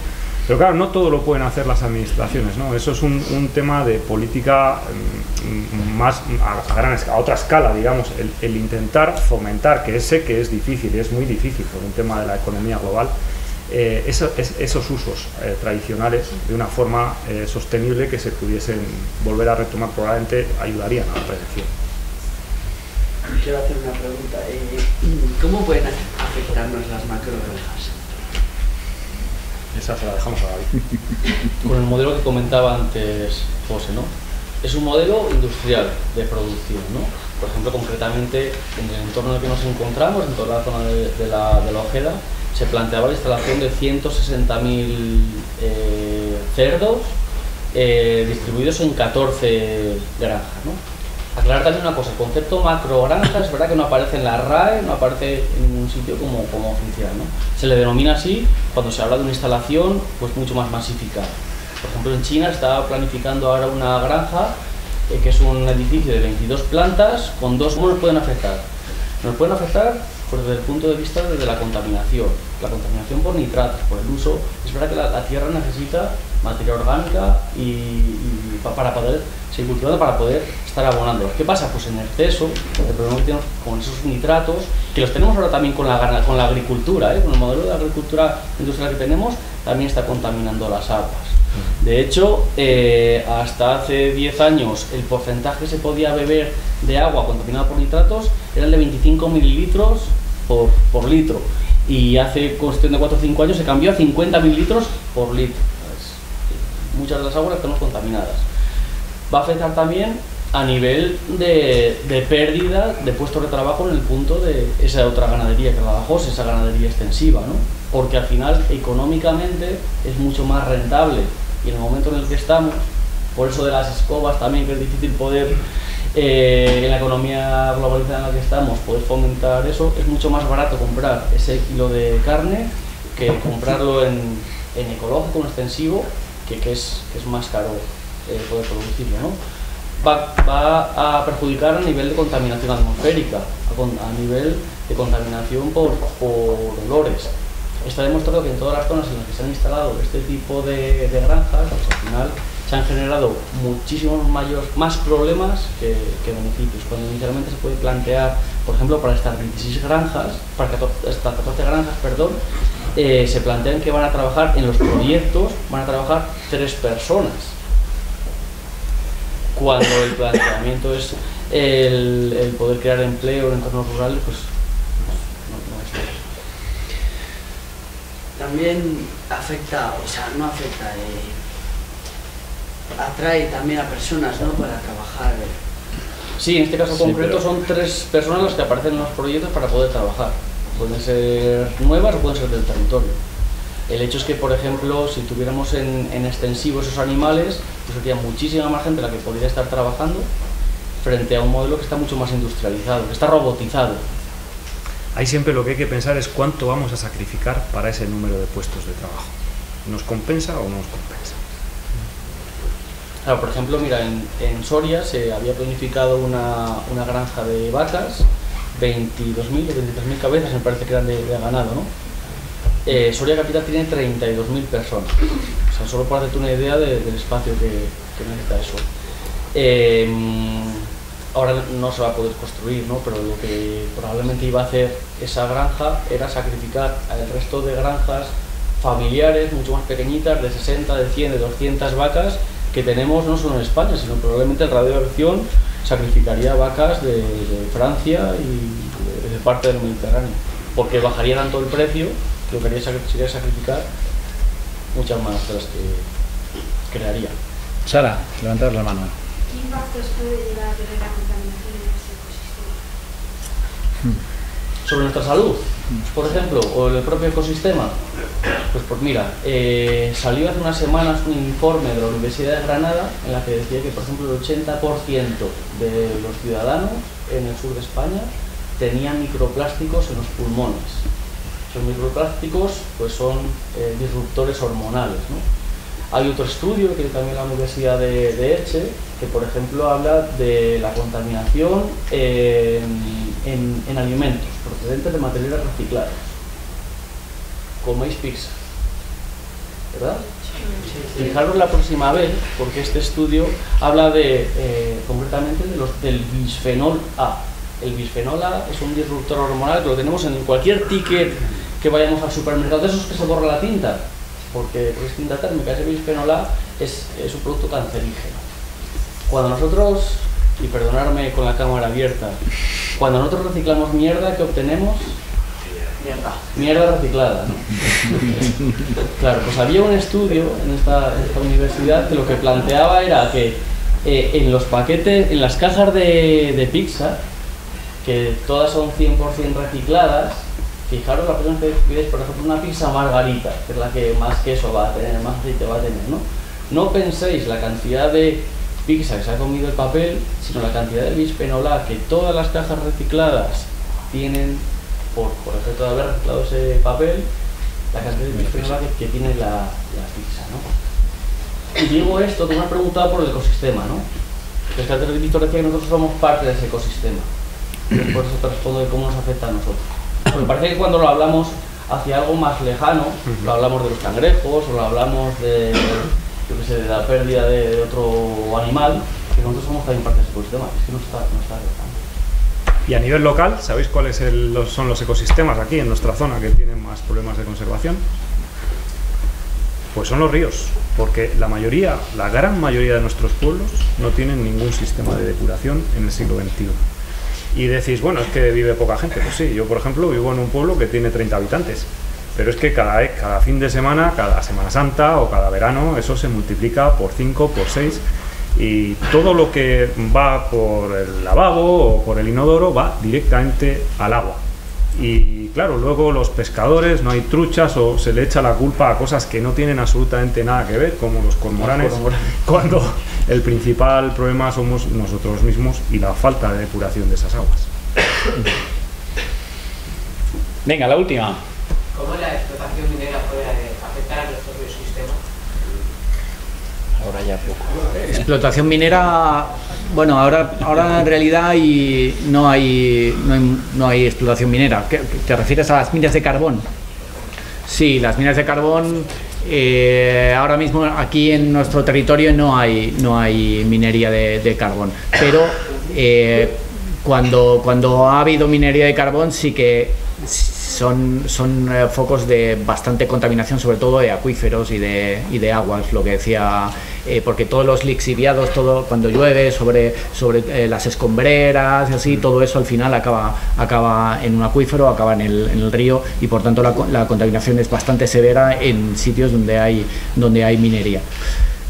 Pero claro, no todo lo pueden hacer las administraciones, ¿no? Eso es un tema de política más a otra escala, digamos, el intentar fomentar, que sé que es difícil, y es muy difícil por un tema de la economía global, esos usos tradicionales de una forma sostenible que se pudiesen volver a retomar, probablemente ayudarían a la prevención. Quiero hacer una pregunta. ¿Cómo pueden afectarnos las macrogranjas? Esa se la dejamos a David. Con el modelo que comentaba antes José, ¿no? Es un modelo industrial de producción, ¿no? Por ejemplo, concretamente en el entorno en el que nos encontramos, en toda la zona de la Ojeda, se planteaba la instalación de 160.000 cerdos distribuidos en 14 granjas, ¿no? Aclarar también una cosa, el concepto macrogranja es verdad que no aparece en la RAE, no aparece en ningún sitio como oficial, ¿no? Se le denomina así cuando se habla de una instalación pues mucho más masificada. Por ejemplo, en China está planificando ahora una granja que es un edificio de 22 plantas con dos. ¿Cómo nos pueden afectar? Nos pueden afectar pues, desde el punto de vista de la contaminación por nitratos, por el uso. Es verdad que la tierra necesita materia orgánica y para poder seguir cultivando, para poder estar abonando. ¿Qué pasa? Pues en exceso, el problema que tenemos con esos nitratos, que los tenemos ahora también con la agricultura, con el modelo de agricultura industrial que tenemos, también está contaminando las aguas. De hecho, hasta hace 10 años el porcentaje que se podía beber de agua contaminada por nitratos era el de 25 mililitros por litro, y hace cuestión de 4 o 5 años se cambió a 50 mililitros por litro. Muchas de las aguas las tenemos contaminadas. Va a afectar también a nivel de pérdida de puestos de trabajo en el punto de esa otra ganadería que trabajó, esa ganadería extensiva, ¿no? Porque al final económicamente es mucho más rentable, y en el momento en el que estamos, por eso de las escobas también, que es difícil poder en la economía globalizada en la que estamos poder fomentar eso, es mucho más barato comprar ese kilo de carne que comprarlo en ecológico, en extensivo, que es más caro poder producirlo, ¿no? Va a perjudicar a nivel de contaminación atmosférica, a nivel de contaminación por olores. Está demostrado que en todas las zonas en las que se han instalado este tipo de granjas, pues al final se han generado muchísimos más problemas que beneficios. Cuando inicialmente se puede plantear, por ejemplo, para estas 16 granjas, para estas 14 granjas, perdón, se plantean que van a trabajar en los proyectos, van a trabajar 3 personas. Cuando el planteamiento es el poder crear empleo en entornos rurales, pues no es eso. También afecta, o sea, no afecta, atrae también a personas, ¿no?, para trabajar. Sí, en este caso concreto son 3 personas las que aparecen en los proyectos para poder trabajar. Pueden ser nuevas o pueden ser del territorio. El hecho es que, por ejemplo, si tuviéramos en extensivo esos animales, pues sería muchísima más gente la que podría estar trabajando frente a un modelo que está mucho más industrializado, que está robotizado. Ahí siempre lo que hay que pensar es cuánto vamos a sacrificar para ese número de puestos de trabajo. ¿Nos compensa o no nos compensa? Claro, por ejemplo, mira, en Soria se había planificado una granja de vacas, 22.000 o 23.000 cabezas, me parece que eran de ganado, ¿no? Soria Capital tiene 32.000 personas, o sea, solo para hacerte una idea del espacio que necesita eso. Ahora no se va a poder construir, ¿no? Pero lo que probablemente iba a hacer esa granja era sacrificar al resto de granjas familiares mucho más pequeñitas, de 60, de 100, de 200 vacas, que tenemos no solo en España, sino probablemente el radio de acción sacrificaría vacas de Francia y de parte del Mediterráneo, porque bajaría tanto el precio Creo que sería sacrificar muchas más de las que crearía. Sara, levantad la mano. ¿Qué impactos puede llegar a tener la contaminación en este ecosistema? Sobre nuestra salud, por ejemplo, o el propio ecosistema. Pues mira, salió hace unas semanas un informe de la Universidad de Granada en la que decía que, por ejemplo, el 80% de los ciudadanos en el sur de España tenían microplásticos en los pulmones. Esos microplásticos pues son disruptores hormonales, ¿no? Hay otro estudio que también la Universidad de Elche, que por ejemplo habla de la contaminación en alimentos procedentes de materiales reciclados. Coméis pizza, ¿verdad? Fijaros la próxima vez, porque este estudio habla concretamente del bisfenol A. El bisfenol A es un disruptor hormonal que lo tenemos en cualquier ticket que vayamos al supermercado, de esos que se borra la tinta, porque es tinta térmica. Ese bisfenol A es un producto cancerígeno. Cuando nosotros, y perdonadme con la cámara abierta, cuando nosotros reciclamos mierda, ¿qué obtenemos? Mierda reciclada, ¿no? Claro, pues había un estudio en esta universidad que lo que planteaba era que en los paquetes, en las cajas de pizza, que todas son 100% recicladas, fijaros la persona que pides, por ejemplo, una pizza margarita, que es la que más queso va a tener, más aceite va a tener, ¿no? No penséis la cantidad de pizza que se ha comido el papel, sino la cantidad de bisfenol A que todas las cajas recicladas tienen, por efecto de haber reciclado ese papel, la cantidad de bisfenol A que tiene la pizza, ¿no? Y digo esto, que me han preguntado por el ecosistema, ¿no? Es que antes Víctor decía que nosotros somos parte de ese ecosistema. Por eso te respondo de cómo nos afecta a nosotros. Me parece que cuando lo hablamos hacia algo más lejano, lo hablamos de los cangrejos, o lo hablamos de, yo qué sé, de la pérdida de otro animal, que nosotros somos también parte de ese ecosistema. Es que no está afectando. Y a nivel local, ¿sabéis cuáles son los ecosistemas aquí en nuestra zona que tienen más problemas de conservación? Pues son los ríos, porque la gran mayoría de nuestros pueblos no tienen ningún sistema de depuración en el siglo XXI. Y decís, bueno, es que vive poca gente. Pues sí, yo por ejemplo vivo en un pueblo que tiene 30 habitantes, pero es que cada fin de semana, cada Semana Santa o cada verano, eso se multiplica por 5, por 6, y todo lo que va por el lavabo o por el inodoro va directamente al agua. Y claro, luego los pescadores, no hay truchas, o se le echa la culpa a cosas que no tienen absolutamente nada que ver, como los cormoranes, cuando el principal problema somos nosotros mismos y la falta de depuración de esas aguas. Venga, la última. ¿Cómo la explotación minera puede afectar a nuestro ecosistema? Ahora ya poco. Explotación minera, bueno, ahora en realidad no hay explotación minera. ¿Te refieres a las minas de carbón? Sí, las minas de carbón, ahora mismo aquí en nuestro territorio no hay minería de carbón, pero cuando ha habido minería de carbón sí que son focos de bastante contaminación, sobre todo de acuíferos y de aguas, lo que decía, porque todos los lixiviados, todo cuando llueve sobre las escombreras y así, todo eso al final acaba en un acuífero, acaba en el río, y por tanto la contaminación es bastante severa en sitios donde hay minería.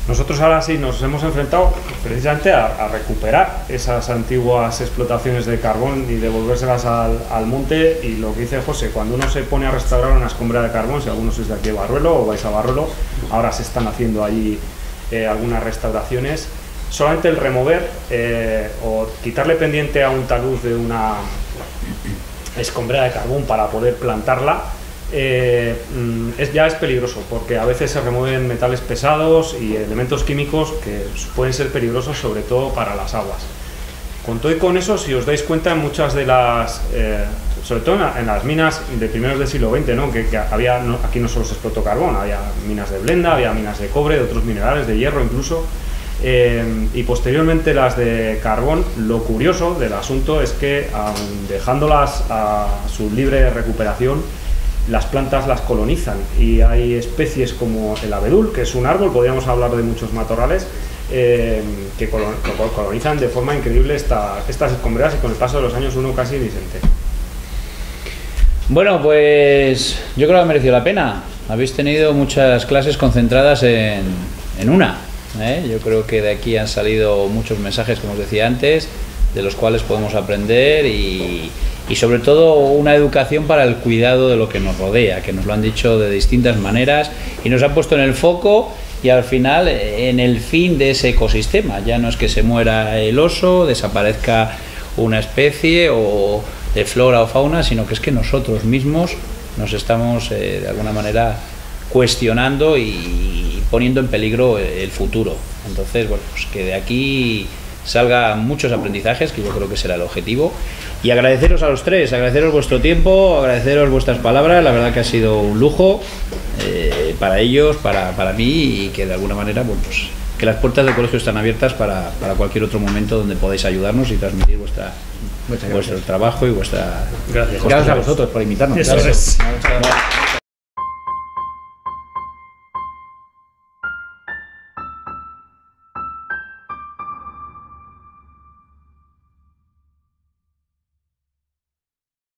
Nosotros ahora sí nos hemos enfrentado precisamente a recuperar esas antiguas explotaciones de carbón y devolvérselas al monte. Y lo que dice José, cuando uno se pone a restaurar una escombrera de carbón, si alguno sois de aquí de Barruelo o vais a Barruelo, ahora se están haciendo allí algunas restauraciones. Solamente el remover o quitarle pendiente a un talud de una escombrera de carbón para poder plantarla, ya es peligroso, porque a veces se remueven metales pesados y elementos químicos que pueden ser peligrosos, sobre todo para las aguas. Con todo y con eso, si os dais cuenta, en muchas de las, sobre todo en las minas de primeros del siglo XX, ¿no? que había, aquí no solo se explotó carbón, había minas de blenda, había minas de cobre, de otros minerales, de hierro incluso, y posteriormente las de carbón. Lo curioso del asunto es que, aun dejándolas a su libre recuperación, las plantas las colonizan, y hay especies como el abedul, que es un árbol, podríamos hablar de muchos matorrales, que colonizan de forma increíble estas escombreras, y con el paso de los años uno casi ni se entera. Bueno, pues yo creo que ha merecido la pena. Habéis tenido muchas clases concentradas en una, ¿eh? Yo creo que de aquí han salido muchos mensajes, como os decía antes, de los cuales podemos aprender y sobre todo una educación para el cuidado de lo que nos rodea, que nos lo han dicho de distintas maneras y nos han puesto en el foco y al final en el fin de ese ecosistema. Ya no es que se muera el oso, desaparezca una especie o de flora o fauna, sino que es que nosotros mismos nos estamos de alguna manera cuestionando y poniendo en peligro el futuro. Entonces, bueno, pues que de aquí salgan muchos aprendizajes, que yo creo que será el objetivo, y agradeceros a los tres, agradeceros vuestro tiempo, agradeceros vuestras palabras. La verdad que ha sido un lujo para ellos, para mí, y que de alguna manera, bueno, pues que las puertas del colegio están abiertas para cualquier otro momento donde podáis ayudarnos y transmitir vuestro trabajo y vuestra... Gracias. Gracias a vosotros por invitarnos. Eso es. Muchas gracias.